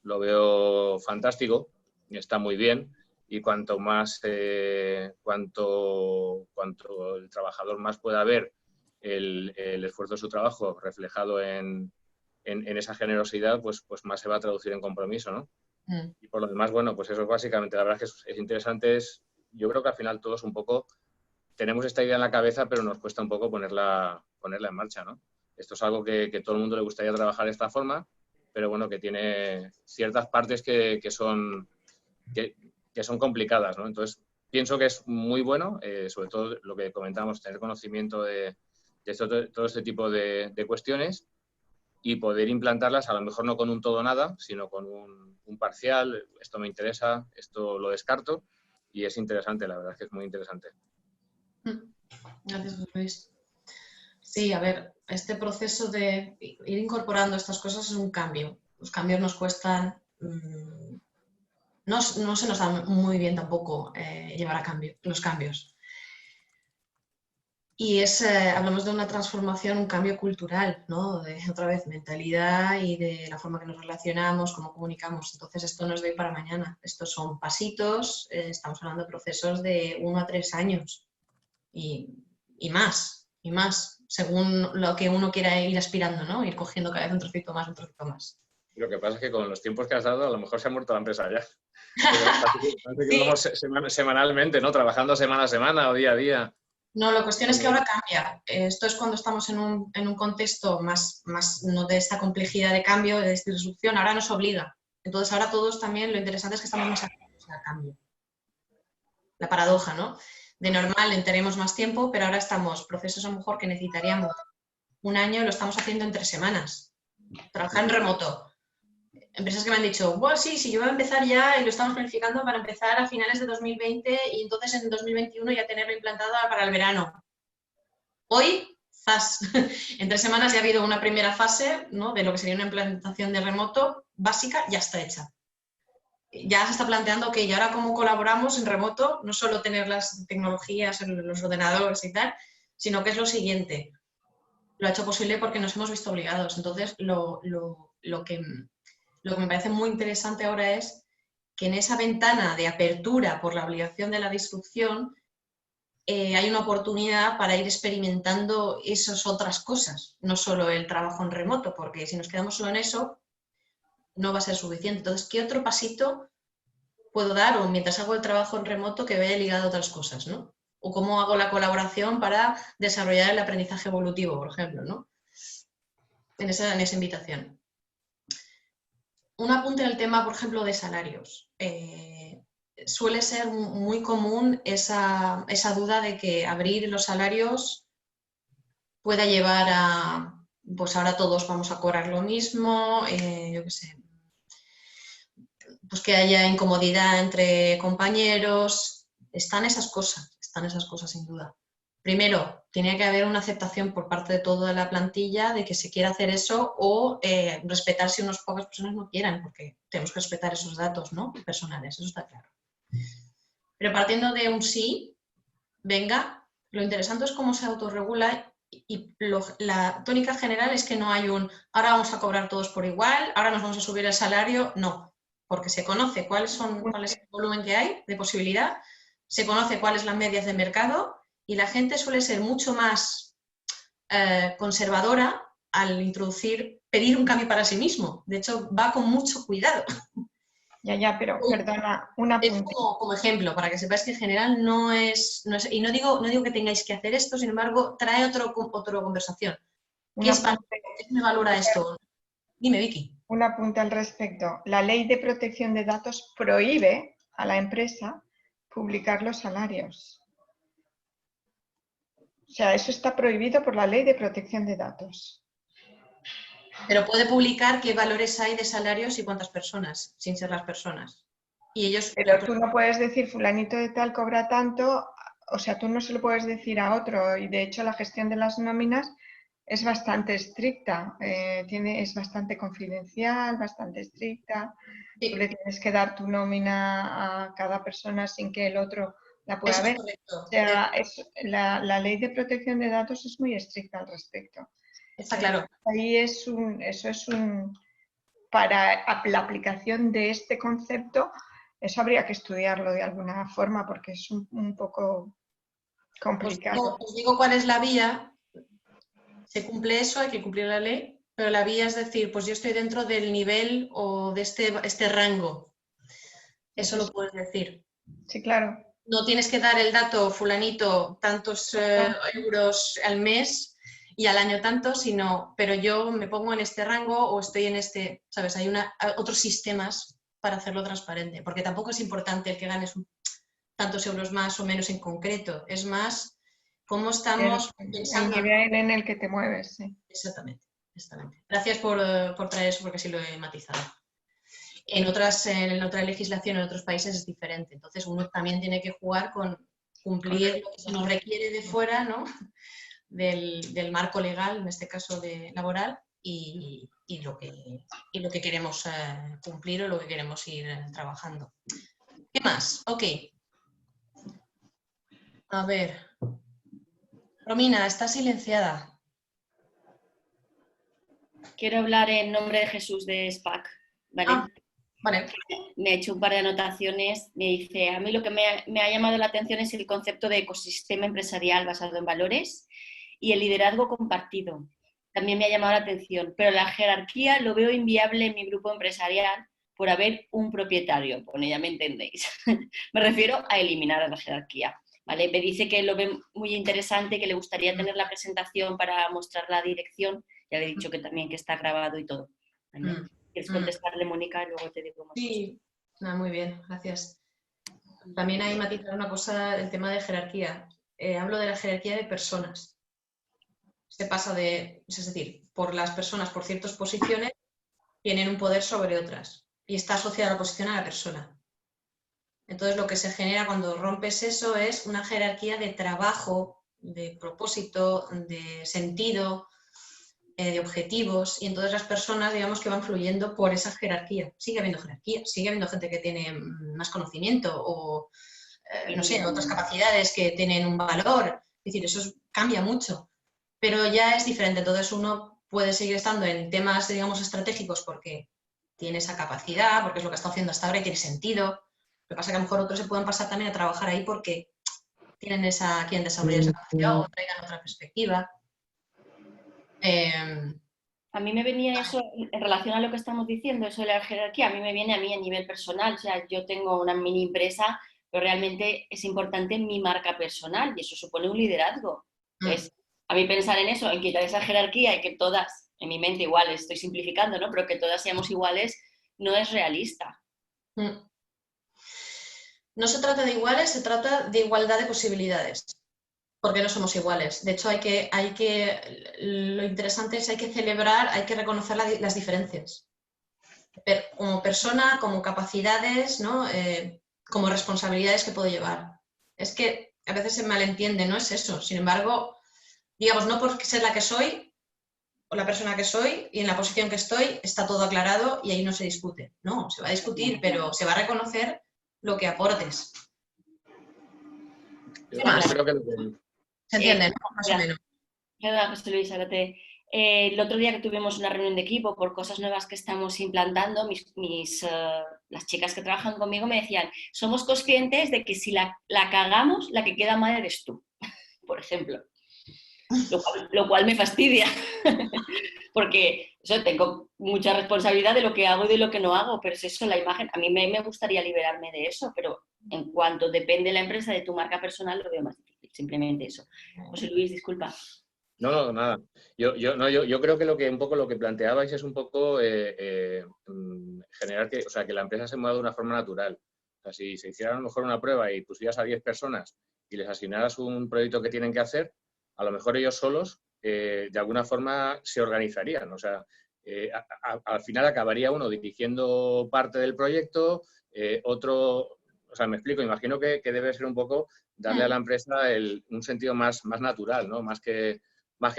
Lo veo fantástico, está muy bien, y cuanto más, cuanto el trabajador más pueda ver el esfuerzo de su trabajo reflejado en esa generosidad, pues más se va a traducir en compromiso, ¿no? Y por lo demás, bueno, pues eso básicamente, la verdad es que es interesante. Yo creo que al final todos un poco tenemos esta idea en la cabeza, pero nos cuesta un poco ponerla en marcha, ¿no? Esto es algo que todo el mundo le gustaría trabajar de esta forma, pero bueno, que tiene ciertas partes que son complicadas, ¿no? Entonces, pienso que es muy bueno, sobre todo lo que comentamos, tener conocimiento de todo este tipo de cuestiones y poder implantarlas, a lo mejor no con un todo o nada, sino con un parcial. Esto me interesa, esto lo descarto, y es interesante, la verdad es que es muy interesante. Gracias, Luis. Sí, a ver, este proceso de ir incorporando estas cosas es un cambio. Los cambios nos cuestan, no se nos da muy bien tampoco llevar a cambio los cambios. Y hablamos de una transformación, un cambio cultural, ¿no? De, otra vez, mentalidad y de la forma que nos relacionamos, cómo comunicamos. Entonces, esto no es de hoy para mañana. Estos son pasitos, estamos hablando de procesos de 1 a 3 años y más, según lo que uno quiera ir aspirando, ¿no? Ir cogiendo cada vez un trocito más, un trocito más. Lo que pasa es que con los tiempos que has dado, a lo mejor se ha muerto la empresa ya. Parece que vamos semanalmente, ¿no? Trabajando semana a semana o día a día. No, la cuestión es que ahora cambia. Esto es cuando estamos en un contexto más no de esta complejidad de cambio, de esta disrupción, ahora nos obliga. Entonces ahora todos también, lo interesante es que estamos más activos al cambio. La paradoja, ¿no? De normal tenemos más tiempo, pero ahora estamos procesos a lo mejor que necesitaríamos 1 año y lo estamos haciendo en 3 semanas. Trabajar en remoto. Empresas que me han dicho, bueno, sí, yo voy a empezar ya y lo estamos planificando para empezar a finales de 2020 y entonces en 2021 ya tenerlo implantado para el verano. Hoy, ¡zas! En 3 semanas ya ha habido una primera fase, ¿no? De lo que sería una implantación de remoto básica, ya está hecha. Ya se está planteando que y ahora cómo colaboramos en remoto, no solo tener las tecnologías en los ordenadores y tal, sino que es lo siguiente. Lo ha hecho posible porque nos hemos visto obligados. Entonces, lo que me parece muy interesante ahora es que en esa ventana de apertura por la obligación de la disrupción hay una oportunidad para ir experimentando esas otras cosas, no solo el trabajo en remoto, porque si nos quedamos solo en eso, no va a ser suficiente. Entonces, ¿qué otro pasito puedo dar o mientras hago el trabajo en remoto que vaya ligado a otras cosas, ¿no? O cómo hago la colaboración para desarrollar el aprendizaje evolutivo, por ejemplo, ¿no? En esa invitación. Un apunte al tema, por ejemplo, de salarios. Suele ser muy común esa duda de que abrir los salarios pueda llevar a, pues ahora todos vamos a cobrar lo mismo, yo qué sé, pues que haya incomodidad entre compañeros. Están esas cosas sin duda. Primero, tiene que haber una aceptación por parte de toda la plantilla de que se quiera hacer eso o respetar si unas pocas personas no quieran, porque tenemos que respetar esos datos, ¿no? Personales, eso está claro. Pero partiendo de un sí, venga, lo interesante es cómo se autorregula y la tónica general es que no hay ahora vamos a cobrar todos por igual, ahora nos vamos a subir el salario, no, porque se conoce cuál es el volumen que hay de posibilidad, se conoce cuáles son las medias de mercado y la gente suele ser mucho más conservadora al pedir un cambio para sí mismo. De hecho, va con mucho cuidado. Ya, pero perdona, una es como ejemplo, para que sepáis que en general no es y no digo que tengáis que hacer esto, sin embargo, trae otra conversación. ¿Qué me valora esto? Dime, Vicky. Un apunte al respecto. La Ley de Protección de Datos prohíbe a la empresa publicar los salarios. O sea, eso está prohibido por la Ley de Protección de Datos. Pero puede publicar qué valores hay de salarios y cuántas personas, sin ser las personas. Y ellos... Pero tú no puedes decir fulanito de tal cobra tanto, o sea, tú no se lo puedes decir a otro y de hecho la gestión de las nóminas es bastante estricta, es bastante confidencial, bastante estricta. Sí. Tú le tienes que dar tu nómina a cada persona sin que el otro la pueda ver. O sea, la Ley de Protección de Datos es muy estricta al respecto. Está claro. Ahí para la aplicación de este concepto Eso habría que estudiarlo de alguna forma porque es un poco complicado. Os digo cuál es la vía. Se cumple eso, hay que cumplir la ley, pero la vía es decir, pues yo estoy dentro del nivel o de este rango. Eso lo puedes decir. Sí, claro. No tienes que dar el dato fulanito tantos euros al mes y al año tanto, sino, pero yo me pongo en este rango o estoy en este, ¿sabes? Hay otros sistemas para hacerlo transparente, porque tampoco es importante el que ganes tantos euros más o menos en concreto, es más cómo estamos pensando. El nivel en el que te mueves, sí. Exactamente. Gracias por traer eso, porque así lo he matizado. En otra legislación, en otros países es diferente. Entonces uno también tiene que jugar con cumplir lo que se nos requiere de fuera, ¿no? del marco legal, en este caso laboral, y lo que queremos cumplir o lo que queremos ir trabajando. ¿Qué más? Ok. A ver. Romina, estás silenciada. Quiero hablar en nombre de Jesús de SPAC, ¿vale? Vale. Me he hecho un par de anotaciones. Me dice, a mí lo que me ha llamado la atención es el concepto de ecosistema empresarial basado en valores y el liderazgo compartido. También me ha llamado la atención, pero la jerarquía lo veo inviable en mi grupo empresarial por haber un propietario, bueno, ya me entendéis. Me refiero a eliminar la jerarquía, ¿vale? Me dice que lo ve muy interesante, que le gustaría tener la presentación para mostrar la dirección. Ya le he dicho que también que está grabado y todo, ¿vale? ¿Quieres contestarle, Mónica? Y luego te digo más Sí, muy bien, gracias. También hay matizar una cosa, el tema de jerarquía. Hablo de la jerarquía de personas. Se pasa es decir, por las personas, por ciertas posiciones, tienen un poder sobre otras y está asociada la posición a la persona. Entonces lo que se genera cuando rompes eso es una jerarquía de trabajo, de propósito, de sentido, de objetivos, y entonces las personas, digamos, que van fluyendo por esa jerarquía. Sigue habiendo jerarquía, sigue habiendo gente que tiene más conocimiento o, no sé, otras capacidades que tienen un valor. Es decir, eso cambia mucho, pero ya es diferente. Entonces uno puede seguir estando en temas, digamos, estratégicos porque tiene esa capacidad, porque es lo que está haciendo hasta ahora y tiene sentido. Lo que pasa es que a lo mejor otros se pueden pasar también a trabajar ahí porque quieren desarrollar esa capacidad o traigan otra perspectiva. A mí me venía eso, en relación a lo que estamos diciendo, eso de la jerarquía, a mí me viene a nivel personal. O sea, yo tengo una mini empresa, pero realmente es importante mi marca personal y eso supone un liderazgo. Entonces, a mí pensar en eso, en quitar esa jerarquía y que todas, en mi mente igual, estoy simplificando, ¿no? Pero que todas seamos iguales, no es realista. No se trata de iguales, se trata de igualdad de posibilidades. Porque no somos iguales. De hecho, lo interesante es hay que celebrar, hay que reconocer las diferencias. Como persona, como capacidades, ¿no? Como responsabilidades que puedo llevar. Es que a veces se malentiende, no es eso. Sin embargo, digamos, no por ser la que soy o la persona que soy y en la posición que estoy está todo aclarado y ahí no se discute. No, se va a discutir, pero se va a reconocer lo que aportes. ¿Qué más? Creo que ¿Se entiende, no? Más o menos. Perdona, José Luis, el otro día que tuvimos una reunión de equipo por cosas nuevas que estamos implantando, las chicas que trabajan conmigo me decían, somos conscientes de que si la cagamos, la que queda mal eres tú, por ejemplo. Lo cual me fastidia, porque tengo mucha responsabilidad de lo que hago y de lo que no hago, pero es eso, la imagen. A mí me gustaría liberarme de eso, pero en cuanto depende la empresa de tu marca personal, lo veo más difícil, simplemente eso. José Luis, disculpa. No, nada. Yo creo que un poco lo que planteabais es un poco generar que la empresa se mueva de una forma natural. O sea, si se hiciera a lo mejor una prueba y pusieras a 10 personas y les asignaras un proyecto que tienen que hacer, a lo mejor ellos solos de alguna forma se organizarían. O sea, al final acabaría uno dirigiendo parte del proyecto, otro... O sea, me explico, imagino que debe ser un poco darle a la empresa un sentido más natural, ¿no? Más que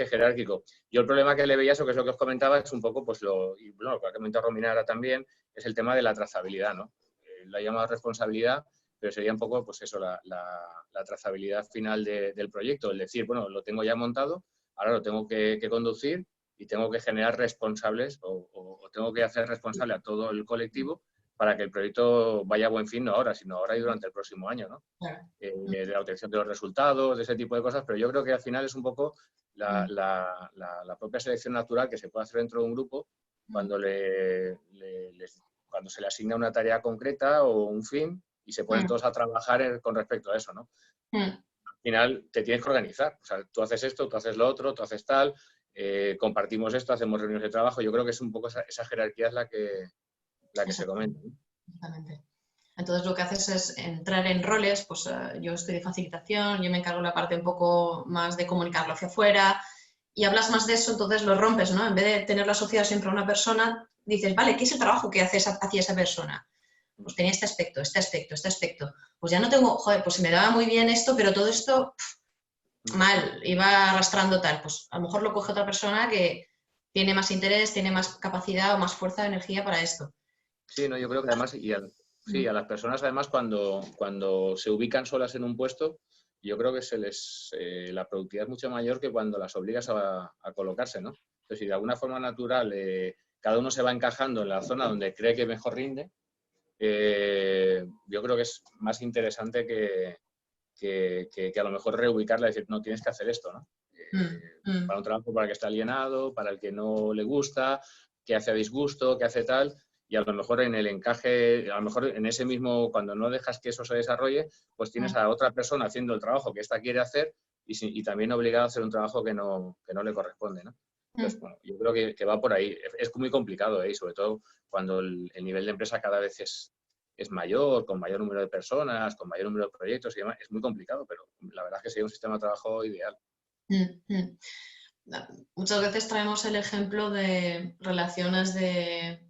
jerárquico. Yo el problema que le veía, eso que es lo que os comentaba, es un poco, pues lo que ha comentado Romina ahora también, es el tema de la trazabilidad, ¿no? Lo ha llamado responsabilidad, pero sería un poco, pues eso, la trazabilidad final del proyecto. El decir, bueno, lo tengo ya montado, ahora lo tengo que conducir y tengo que generar responsables o tengo que hacer responsable a todo el colectivo para que el proyecto vaya a buen fin, no ahora, sino ahora y durante el próximo año, ¿no? Claro. De la obtención de los resultados, de ese tipo de cosas, pero yo creo que al final es un poco la propia selección natural que se puede hacer dentro de un grupo cuando, cuando se le asigna una tarea concreta o un fin y se ponen todos a trabajar con respecto a eso, ¿no? Al final te tienes que organizar, o sea, tú haces esto, tú haces lo otro, tú haces tal, compartimos esto, hacemos reuniones de trabajo. Yo creo que es un poco esa jerarquía es la que se comenta, ¿no? Exactamente. Entonces lo que haces es entrar en roles, pues yo estoy de facilitación, yo me encargo de la parte un poco más de comunicarlo hacia afuera y hablas más de eso, entonces lo rompes, ¿no? En vez de tenerlo asociado siempre a una persona, dices, vale, ¿qué es el trabajo que haces hacia esa persona? Pues tenía este aspecto, este aspecto, este aspecto. Pues ya no tengo, joder, pues se me daba muy bien esto, pero todo esto mal, iba arrastrando tal. Pues a lo mejor lo coge otra persona que tiene más interés, tiene más capacidad o más fuerza de energía para esto. Sí, no, yo creo que además, a las personas además cuando se ubican solas en un puesto, yo creo que la productividad es mucho mayor que cuando las obligas a colocarse, ¿no? Entonces, si de alguna forma natural cada uno se va encajando en la zona donde cree que mejor rinde, yo creo que es más interesante que a lo mejor reubicarla y decir, no, tienes que hacer esto, ¿no? Para un trabajo para el que está alienado, para el que no le gusta, que hace a disgusto, que hace tal, y a lo mejor en el encaje, a lo mejor en ese mismo, cuando no dejas que eso se desarrolle, pues tienes a otra persona haciendo el trabajo que ésta quiere hacer y también obligado a hacer un trabajo que no le corresponde, ¿no? Entonces, bueno, yo creo que va por ahí. Es muy complicado, y sobre todo cuando el nivel de empresa cada vez es mayor, con mayor número de personas, con mayor número de proyectos y demás, es muy complicado, pero la verdad es que sería un sistema de trabajo ideal. Muchas veces traemos el ejemplo de relaciones de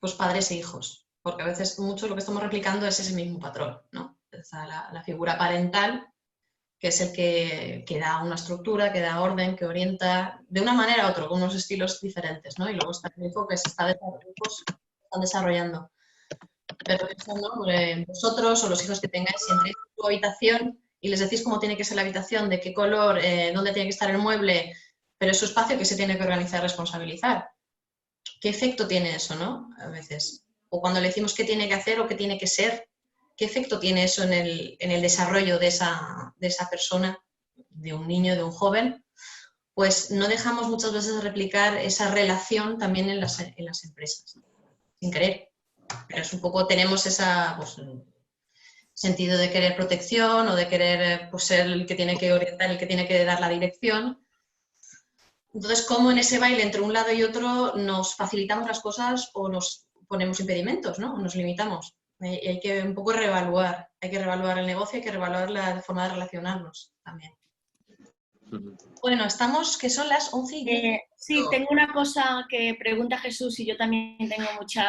pues, padres e hijos, porque a veces mucho lo que estamos replicando es ese mismo patrón, ¿no? La figura parental, que es el que da una estructura, que da orden, que orienta de una manera u otra, con unos estilos diferentes, ¿no? Y luego está el hijo que se está desarrollando. Pero pensando, vosotros o los hijos que tengáis, si entráis en tu habitación y les decís cómo tiene que ser la habitación, de qué color, dónde tiene que estar el mueble, pero es su espacio que se tiene que organizar, responsabilizar. ¿Qué efecto tiene eso, no? A veces. O cuando le decimos qué tiene que hacer o qué tiene que ser, ¿qué efecto tiene eso en el desarrollo de esa persona, de un niño, de un joven? Pues no dejamos muchas veces de replicar esa relación también en las empresas, sin querer. Pero es un poco, tenemos esa pues, sentido de querer protección o de querer pues, ser el que tiene que orientar, el que tiene que dar la dirección. Entonces, ¿cómo en ese baile entre un lado y otro nos facilitamos las cosas o nos ponemos impedimentos, ¿no? O nos limitamos? Y hay que un poco reevaluar. Hay que reevaluar el negocio, hay que reevaluar la forma de relacionarnos también. Bueno, estamos, que son las 11:10. Sí, tengo una cosa que pregunta Jesús y yo también tengo mucho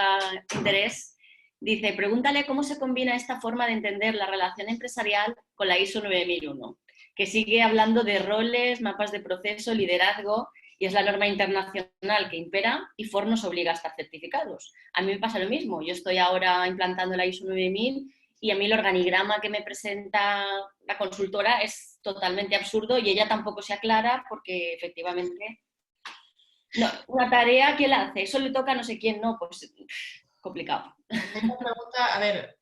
interés. Dice, pregúntale cómo se combina esta forma de entender la relación empresarial con la ISO 9001, que sigue hablando de roles, mapas de proceso, liderazgo, y es la norma internacional que impera y Ford nos obliga a estar certificados. A mí me pasa lo mismo. Yo estoy ahora implantando la ISO 9000 y a mí el organigrama que me presenta la consultora es totalmente absurdo y ella tampoco se aclara porque efectivamente... No, una tarea, ¿quién la hace? Eso le toca a no sé quién, no, pues complicado. Esta pregunta, a ver,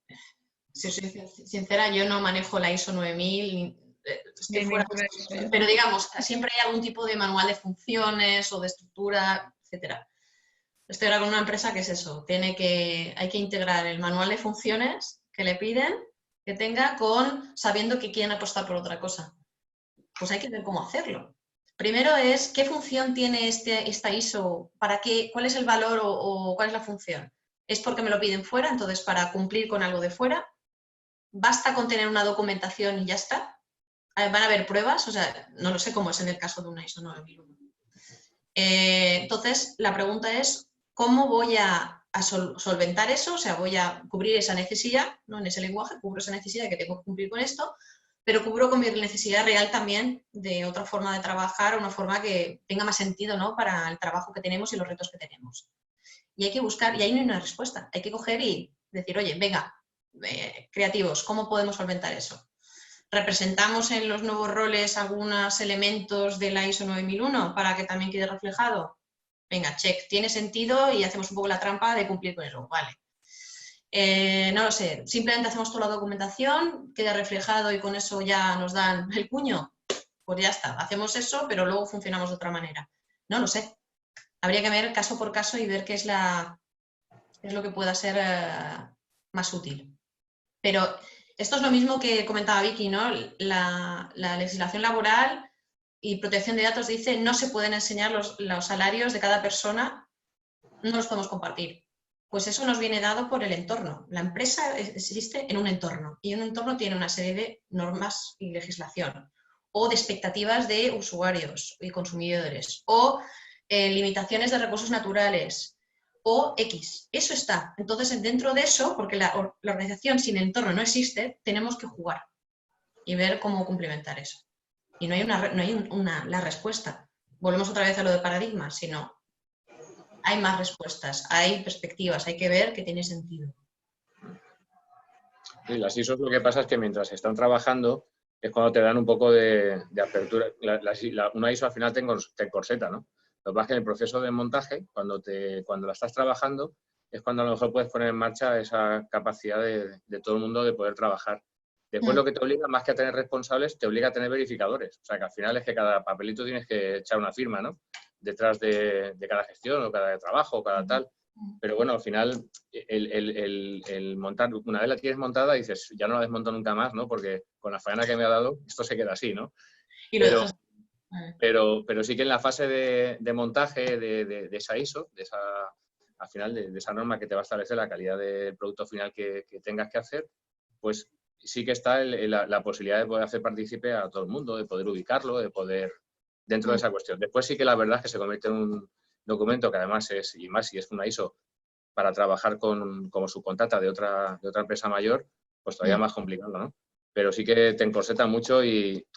si soy sincera, yo no manejo la ISO 9000, pero digamos, siempre hay algún tipo de manual de funciones o de estructura, etcétera. Estoy ahora con una empresa que es eso, hay que integrar el manual de funciones que le piden que tenga sabiendo que quieren apostar por otra cosa. Pues hay que ver cómo hacerlo. Primero es, ¿qué función tiene esta ISO? ¿Para qué? ¿Cuál es el valor o cuál es la función? ¿Es porque me lo piden fuera? Entonces, para cumplir con algo de fuera, ¿basta con tener una documentación y ya está? ¿Van a haber pruebas? O sea, no lo sé cómo es en el caso de una ISO 9001. Entonces, la pregunta es, ¿cómo voy a solventar eso? O sea, voy a cubrir esa necesidad, ¿no? En ese lenguaje, cubro esa necesidad que tengo que cumplir con esto, pero cubro con mi necesidad real también de otra forma de trabajar, una forma que tenga más sentido, ¿no? Para el trabajo que tenemos y los retos que tenemos. Y hay que buscar, y ahí no hay una respuesta, hay que coger y decir, oye, venga, creativos, ¿cómo podemos solventar eso? ¿Representamos en los nuevos roles algunos elementos de la ISO 9001 para que también quede reflejado? Venga, check, tiene sentido y hacemos un poco la trampa de cumplir con eso, vale. no lo sé, simplemente hacemos toda la documentación, queda reflejado y con eso ya nos dan el cuño, pues ya está, hacemos eso, pero luego funcionamos de otra manera. No lo sé. Habría que ver caso por caso y ver qué es lo que pueda ser más útil. Pero esto es lo mismo que comentaba Vicky, ¿no? La legislación laboral y protección de datos dice no se pueden enseñar los salarios de cada persona, no los podemos compartir. Pues eso nos viene dado por el entorno. La empresa existe en un entorno y un entorno tiene una serie de normas y legislación o de expectativas de usuarios y consumidores o limitaciones de recursos naturales o X. Eso está. Entonces, dentro de eso, porque la organización sin entorno no existe, tenemos que jugar y ver cómo complementar eso. Y no hay la respuesta. Volvemos otra vez a lo de paradigmas, sino hay más respuestas, hay perspectivas, hay que ver que tiene sentido. Sí, las ISOs lo que pasa es que mientras están trabajando es cuando te dan un poco de apertura. Una ISO al final te encorseta, ¿no? Lo que pasa es que en el proceso de montaje, cuando la estás trabajando, es cuando a lo mejor puedes poner en marcha esa capacidad de todo el mundo de poder trabajar. Después lo que te obliga, más que a tener responsables, te obliga a tener verificadores. O sea, que al final es que cada papelito tienes que echar una firma, ¿no? Detrás de cada gestión o cada trabajo o cada tal. Pero bueno, al final, el montar, una vez la tienes montada, dices, ya no la desmonto nunca más, ¿no? Porque con la faena que me ha dado, esto se queda así, ¿no? Y lo dejas... Pero sí que en la fase de montaje de esa ISO, al final de esa norma que te va a establecer la calidad del producto final que tengas que hacer, pues sí que está la posibilidad de poder hacer partícipe a todo el mundo, de poder ubicarlo, de poder dentro de esa cuestión. Después sí que la verdad es que se convierte en un documento que además es, y más si es una ISO para trabajar como subcontrata de otra empresa mayor, pues todavía más complicado, ¿no? Pero sí que te encorseta mucho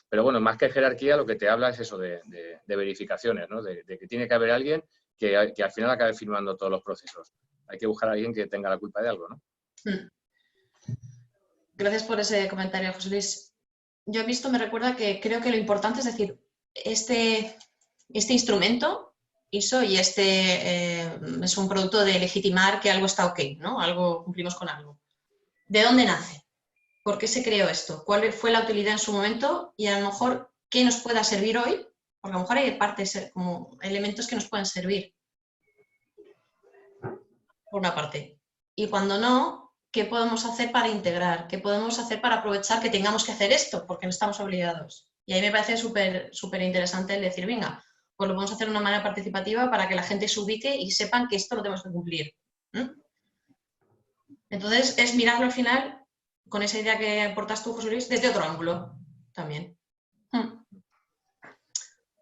pero bueno, más que jerarquía lo que te habla es eso de verificaciones, ¿no? De que tiene que haber alguien que al final acabe firmando todos los procesos. Hay que buscar a alguien que tenga la culpa de algo, ¿no? Gracias por ese comentario, José Luis. Yo he visto, me recuerda que creo que lo importante es decir, este instrumento ISO y es un producto de legitimar que algo está ok, ¿no? Algo, cumplimos con algo. ¿De dónde nace? ¿Por qué se creó esto? ¿Cuál fue la utilidad en su momento? Y a lo mejor, ¿qué nos pueda servir hoy? Porque a lo mejor hay partes, como elementos que nos pueden servir. Por una parte. Y cuando no, ¿qué podemos hacer para integrar? ¿Qué podemos hacer para aprovechar que tengamos que hacer esto? Porque no estamos obligados. Y ahí me parece súper interesante el decir, venga, pues lo podemos hacer de una manera participativa para que la gente se ubique y sepan que esto lo tenemos que cumplir. Entonces, es mirarlo al final, con esa idea que aportas tú, José Luis, desde otro ángulo también.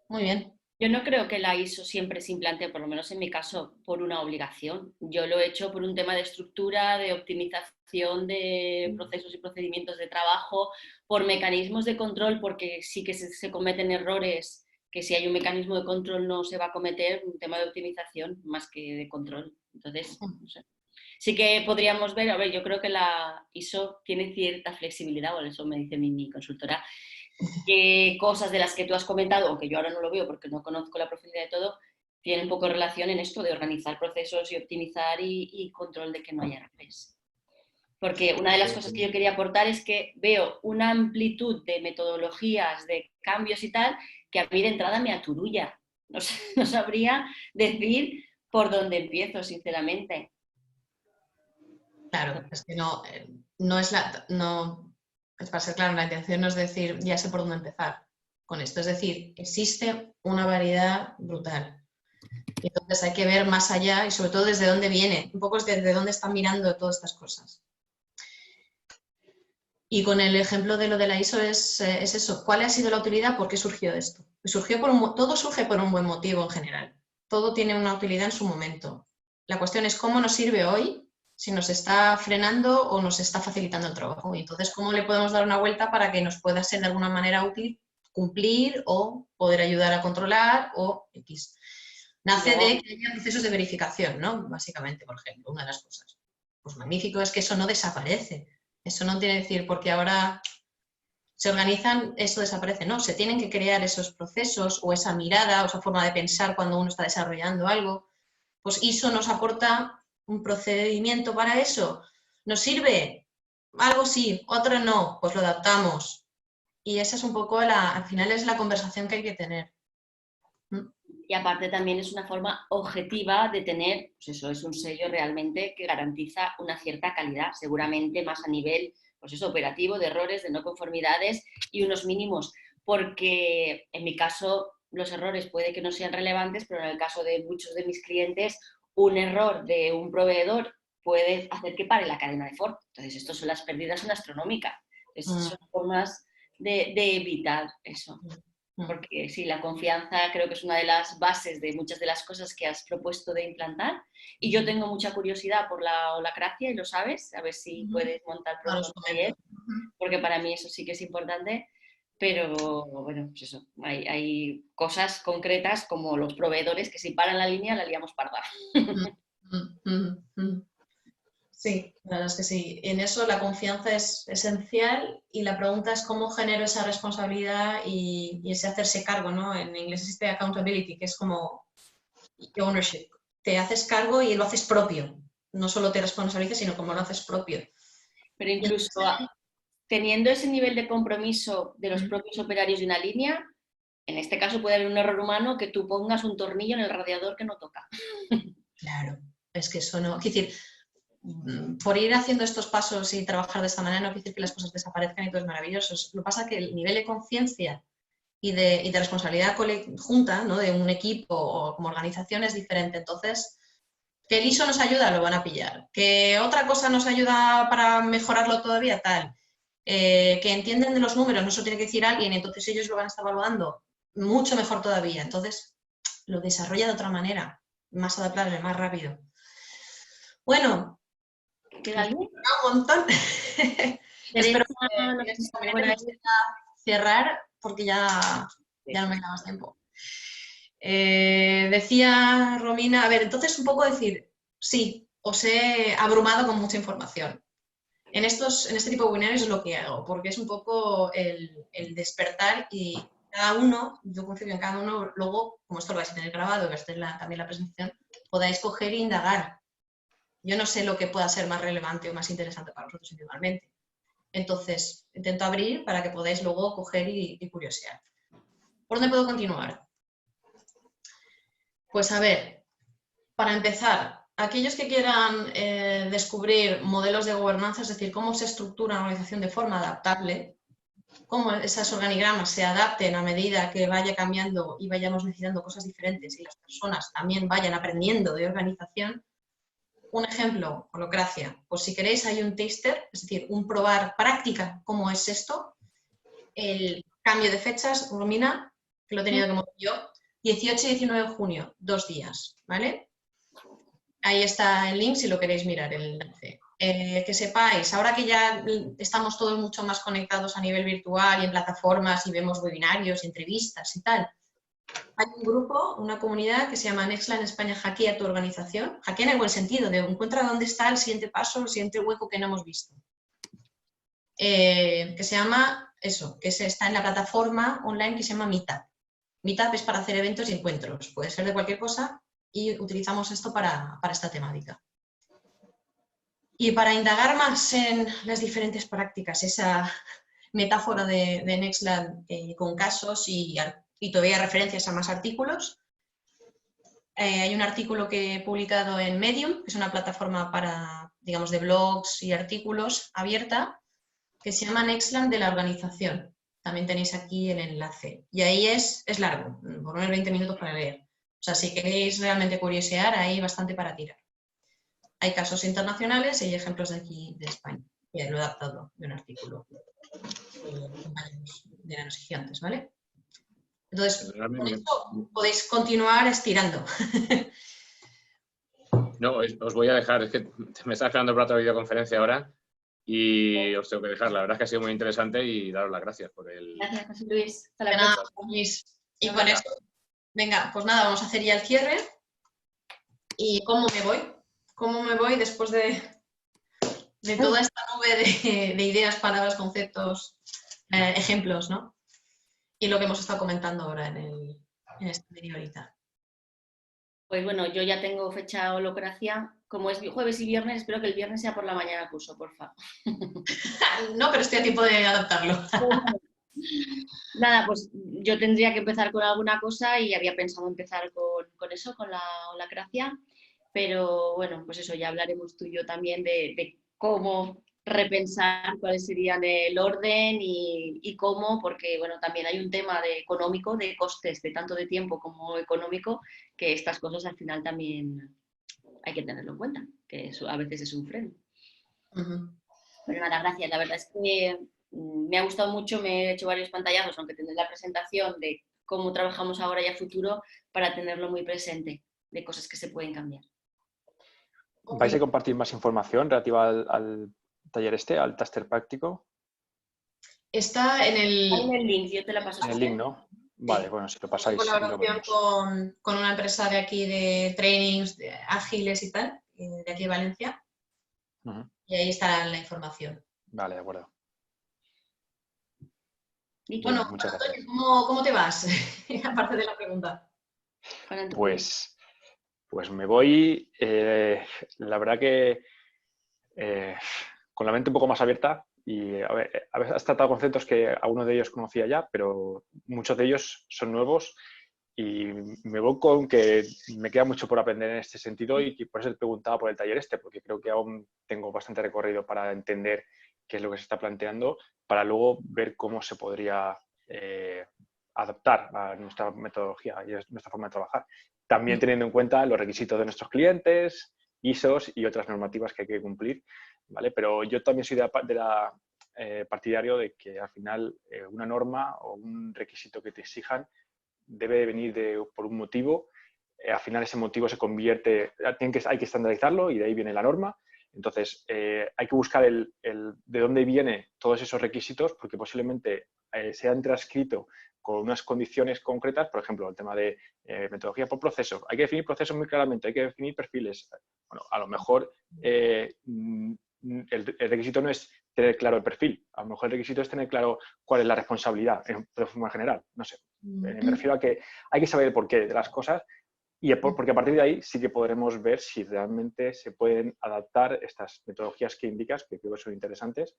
Muy bien. Yo no creo que la ISO siempre se implante, por lo menos en mi caso, por una obligación. Yo lo he hecho por un tema de estructura, de optimización de procesos y procedimientos de trabajo, por mecanismos de control, porque sí que se cometen errores que si hay un mecanismo de control no se va a cometer, un tema de optimización más que de control. Entonces, no sé. Sí que podríamos ver, a ver, yo creo que la ISO tiene cierta flexibilidad, o eso me dice mi consultora, que cosas de las que tú has comentado, aunque yo ahora no lo veo porque no conozco la profundidad de todo, tienen un poco relación en esto de organizar procesos y optimizar y control de que no haya errores. Porque una de las cosas que yo quería aportar es que veo una amplitud de metodologías, de cambios y tal, que a mí de entrada me aturulla. No sabría decir por dónde empiezo, sinceramente. Claro, es que no es para ser claro, la intención no es decir, ya sé por dónde empezar con esto. Es decir, existe una variedad brutal. Y entonces hay que ver más allá y sobre todo desde dónde viene, un poco desde dónde están mirando todas estas cosas. Y con el ejemplo de lo de la ISO es eso. ¿Cuál ha sido la utilidad? ¿Por qué surgió esto? Todo surge por un buen motivo en general. Todo tiene una utilidad en su momento. La cuestión es cómo nos sirve hoy, si nos está frenando o nos está facilitando el trabajo. Y entonces, ¿cómo le podemos dar una vuelta para que nos pueda ser de alguna manera útil cumplir o poder ayudar a controlar o X? Nace de que haya procesos de verificación, ¿no? Básicamente, por ejemplo, una de las cosas. Pues magnífico, es que eso no desaparece. Eso no tiene que decir porque ahora se organizan, eso desaparece. No, se tienen que crear esos procesos o esa mirada o esa forma de pensar cuando uno está desarrollando algo. Pues ISO nos aporta un procedimiento para eso. ¿Nos sirve? Algo sí, otro no, pues lo adaptamos. Y esa es un poco, al final es la conversación que hay que tener. Y aparte también es una forma objetiva de tener, pues eso, es un sello realmente que garantiza una cierta calidad, seguramente más a nivel, pues eso, operativo, de errores, de no conformidades y unos mínimos, porque en mi caso los errores puede que no sean relevantes, pero en el caso de muchos de mis clientes, un error de un proveedor puede hacer que pare la cadena de Ford. Entonces, esto son las pérdidas son astronómicas. Entonces, son formas de evitar eso. Porque sí, la confianza creo que es una de las bases de muchas de las cosas que has propuesto de implantar. Y yo tengo mucha curiosidad por la holacracia, y lo sabes, a ver si puedes montar pronto un taller, porque para mí eso sí que es importante. Pero bueno, pues eso, hay cosas concretas como los proveedores que si paran la línea la liamos parda. Sí, la verdad es que sí. En eso la confianza es esencial y la pregunta es cómo genero esa responsabilidad y ese hacerse cargo, ¿no? En inglés existe accountability, que es como ownership. Te haces cargo y lo haces propio. No solo te responsabilizas, sino como lo haces propio. Pero incluso teniendo ese nivel de compromiso de los propios operarios de una línea, en este caso puede haber un error humano que tú pongas un tornillo en el radiador que no toca. Claro, es que eso no... Quiero decir, por ir haciendo estos pasos y trabajar de esta manera no quiere decir que las cosas desaparezcan y todo es maravilloso. Lo que pasa es que el nivel de conciencia y de responsabilidad junta, ¿no? De un equipo o como organización es diferente. Entonces, que el ISO nos ayuda, lo van a pillar. Que otra cosa nos ayuda para mejorarlo todavía, tal. Que entienden de los números, no se lo tiene que decir alguien, entonces ellos lo van a estar evaluando mucho mejor todavía. Entonces, lo desarrolla de otra manera, más adaptable, más rápido. Bueno, ¿Queda alguien? un montón. Espero que cerrar porque ya no me queda más tiempo. Decía Romina, a ver, entonces un poco decir, sí, os he abrumado con mucha información. En este tipo de webinars es lo que hago, porque es un poco el despertar y cada uno, yo confío en cada uno, luego, como esto lo vais a tener grabado y vais a tener también la presentación, podáis coger e indagar. Yo no sé lo que pueda ser más relevante o más interesante para vosotros individualmente. Entonces, intento abrir para que podáis luego coger y curiosear. ¿Por dónde puedo continuar? Pues a ver, para empezar, aquellos que quieran descubrir modelos de gobernanza, es decir, cómo se estructura una organización de forma adaptable, cómo esos organigramas se adapten a medida que vaya cambiando y vayamos necesitando cosas diferentes y las personas también vayan aprendiendo de organización. Un ejemplo, holacracia. Pues si queréis hay un taster, es decir, un probar práctica cómo es esto. El cambio de fechas, Romina, que lo he tenido que mover yo, 18 y 19 de junio, 2 días, ¿vale? Ahí está el link si lo queréis mirar, el enlace. Que sepáis, ahora que ya estamos todos mucho más conectados a nivel virtual y en plataformas y vemos webinarios, entrevistas y tal, hay un grupo, una comunidad que se llama Nextland España Hackea tu organización. Hackea en el buen sentido, de encuentra dónde está el siguiente paso, el siguiente hueco que no hemos visto. Que se llama eso, que está en la plataforma online que se llama Meetup. Meetup es para hacer eventos y encuentros, puede ser de cualquier cosa y utilizamos esto para esta temática. Y para indagar más en las diferentes prácticas, esa metáfora de Nextland con casos y todavía referencias a más artículos. Hay un artículo que he publicado en Medium, que es una plataforma para, digamos, de blogs y artículos abierta, que se llama Nextland de la organización. También tenéis aquí el enlace. Y ahí es largo, por lo menos 20 minutos para leer. O sea, si queréis realmente curiosear, hay bastante para tirar. Hay casos internacionales y hay ejemplos de aquí, de España. Y lo he adaptado de un artículo de compañeros de Nanos y Gigantes, ¿vale? Entonces, con esto podéis continuar estirando. No, os voy a dejar, es que me está esperando para otra videoconferencia ahora y os tengo que dejar. La verdad es que ha sido muy interesante y daros las gracias por el... Gracias, José Luis. Hasta la De nada, próxima. Luis. Y con esto, venga, pues nada, vamos a hacer ya el cierre. ¿Y cómo me voy? ¿Cómo me voy después de toda esta nube de ideas, palabras, conceptos, ejemplos, ¿no? Y lo que hemos estado comentando ahora en esta media horita. Pues bueno, yo ya tengo fecha holocracia. Como es jueves y viernes, espero que el viernes sea por la mañana el curso, por favor. No, pero estoy a tiempo de adaptarlo. Nada, pues yo tendría que empezar con alguna cosa y había pensado empezar con eso, con la holacracia. Pero bueno, pues eso, ya hablaremos tú y yo también de cómo repensar cuáles serían el orden y cómo, porque bueno, también hay un tema económico, de costes, de tanto de tiempo como económico, que estas cosas al final también hay que tenerlo en cuenta, que eso a veces es un freno. Pero nada, gracias. La verdad es que me ha gustado mucho, me he hecho varios pantallazos, aunque tendré la presentación de cómo trabajamos ahora y a futuro para tenerlo muy presente, de cosas que se pueden cambiar. ¿Vais a compartir más información relativa al taller al taster práctico? Está en el link, yo te la paso. En el link, ¿no? Vale, bueno, si lo pasáis. En colaboración con una empresa de aquí de trainings ágiles y tal, de aquí de Valencia. Y ahí está la información. Vale, de acuerdo. Bueno, muchas gracias. ¿Cómo te vas? Aparte de la pregunta. Pues me voy, la verdad que con la mente un poco más abierta y a ver, has tratado conceptos que algunos de ellos conocía ya, pero muchos de ellos son nuevos y me voy con que me queda mucho por aprender en este sentido y por eso te preguntaba por el taller porque creo que aún tengo bastante recorrido para entender qué es lo que se está planteando, para luego ver cómo se podría adaptar a nuestra metodología y a nuestra forma de trabajar. También teniendo en cuenta los requisitos de nuestros clientes, ISOs y otras normativas que hay que cumplir, ¿vale? Pero yo también soy partidario de que al final una norma o un requisito que te exijan debe venir por un motivo. Al final ese motivo se convierte, hay que estandarizarlo y de ahí viene la norma. Entonces hay que buscar de dónde vienen todos esos requisitos porque posiblemente sean transcritos con unas condiciones concretas, por ejemplo, el tema de metodología por procesos. Hay que definir procesos muy claramente, hay que definir perfiles. Bueno, a lo mejor el requisito no es tener claro el perfil, a lo mejor el requisito es tener claro cuál es la responsabilidad de forma general, no sé. Me refiero a que hay que saber el porqué de las cosas y porque a partir de ahí sí que podremos ver si realmente se pueden adaptar estas metodologías que indicas, que creo que son interesantes,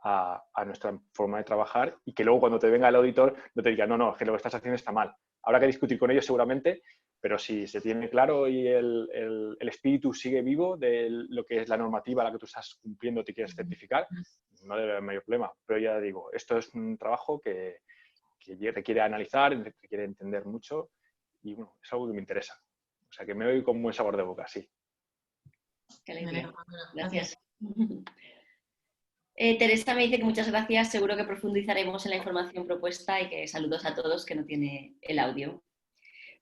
a nuestra forma de trabajar y que luego cuando te venga el auditor no te diga, no, que lo que estás haciendo está mal. Habrá que discutir con ellos seguramente, pero si se tiene claro y el espíritu sigue vivo de lo que es la normativa a la que tú estás cumpliendo, te quieres certificar, no debe haber mayor problema. Pero ya digo, esto es un trabajo que requiere analizar, requiere entender mucho y bueno, es algo que me interesa. O sea, que me voy con un buen sabor de boca, sí. Qué alegría. Gracias. Teresa me dice que muchas gracias, seguro que profundizaremos en la información propuesta y que saludos a todos, que no tiene el audio.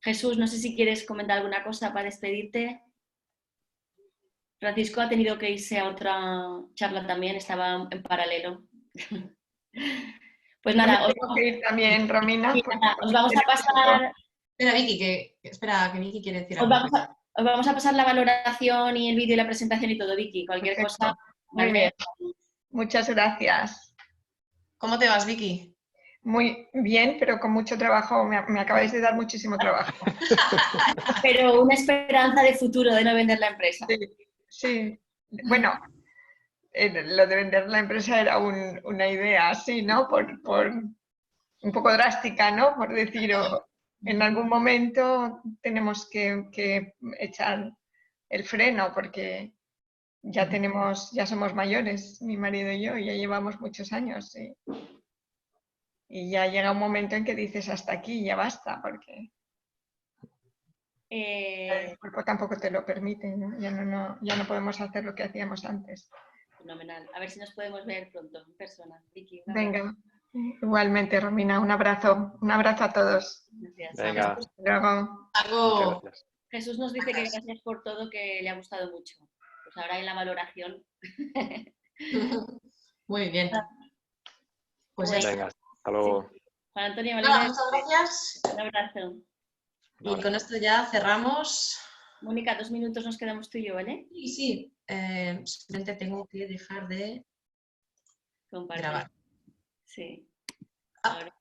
Jesús, no sé si quieres comentar alguna cosa para despedirte. Francisco ha tenido que irse a otra charla también, estaba en paralelo. Pues nada, os tengo que ir también, Romina. Sí, os vamos a pasar... Espera, Vicky, que Vicky quiere decir algo. Os vamos a pasar la valoración y el vídeo y la presentación y todo, Vicky. Cualquier cosa. Muy bien. Muchas gracias. ¿Cómo te vas, Vicky? Muy bien, pero con mucho trabajo. Me acabáis de dar muchísimo trabajo. Pero una esperanza de futuro de no vender la empresa. Sí. Bueno, lo de vender la empresa era una idea así, ¿no? Por un poco drástica, ¿no? Por decir, en algún momento tenemos que echar el freno porque ya somos mayores, mi marido y yo, y ya llevamos muchos años. Y ya llega un momento en que dices hasta aquí, ya basta, porque el cuerpo tampoco te lo permite, ¿no? Ya no podemos hacer lo que hacíamos antes. Fenomenal. A ver si nos podemos ver pronto en persona. Vicky, venga, igualmente, Romina, un abrazo a todos. Gracias. Venga. Hasta luego. Jesús nos dice que gracias por todo, que le ha gustado mucho. Pues ahora en la valoración. Muy bien. Pues venga, hasta luego. Sí. Juan Antonio, muchas gracias. Un abrazo. Y con esto ya cerramos. Mónica, 2 minutos nos quedamos tú y yo, ¿vale? Sí. Simplemente tengo que dejar de compartir. Grabar. Sí. Ahora.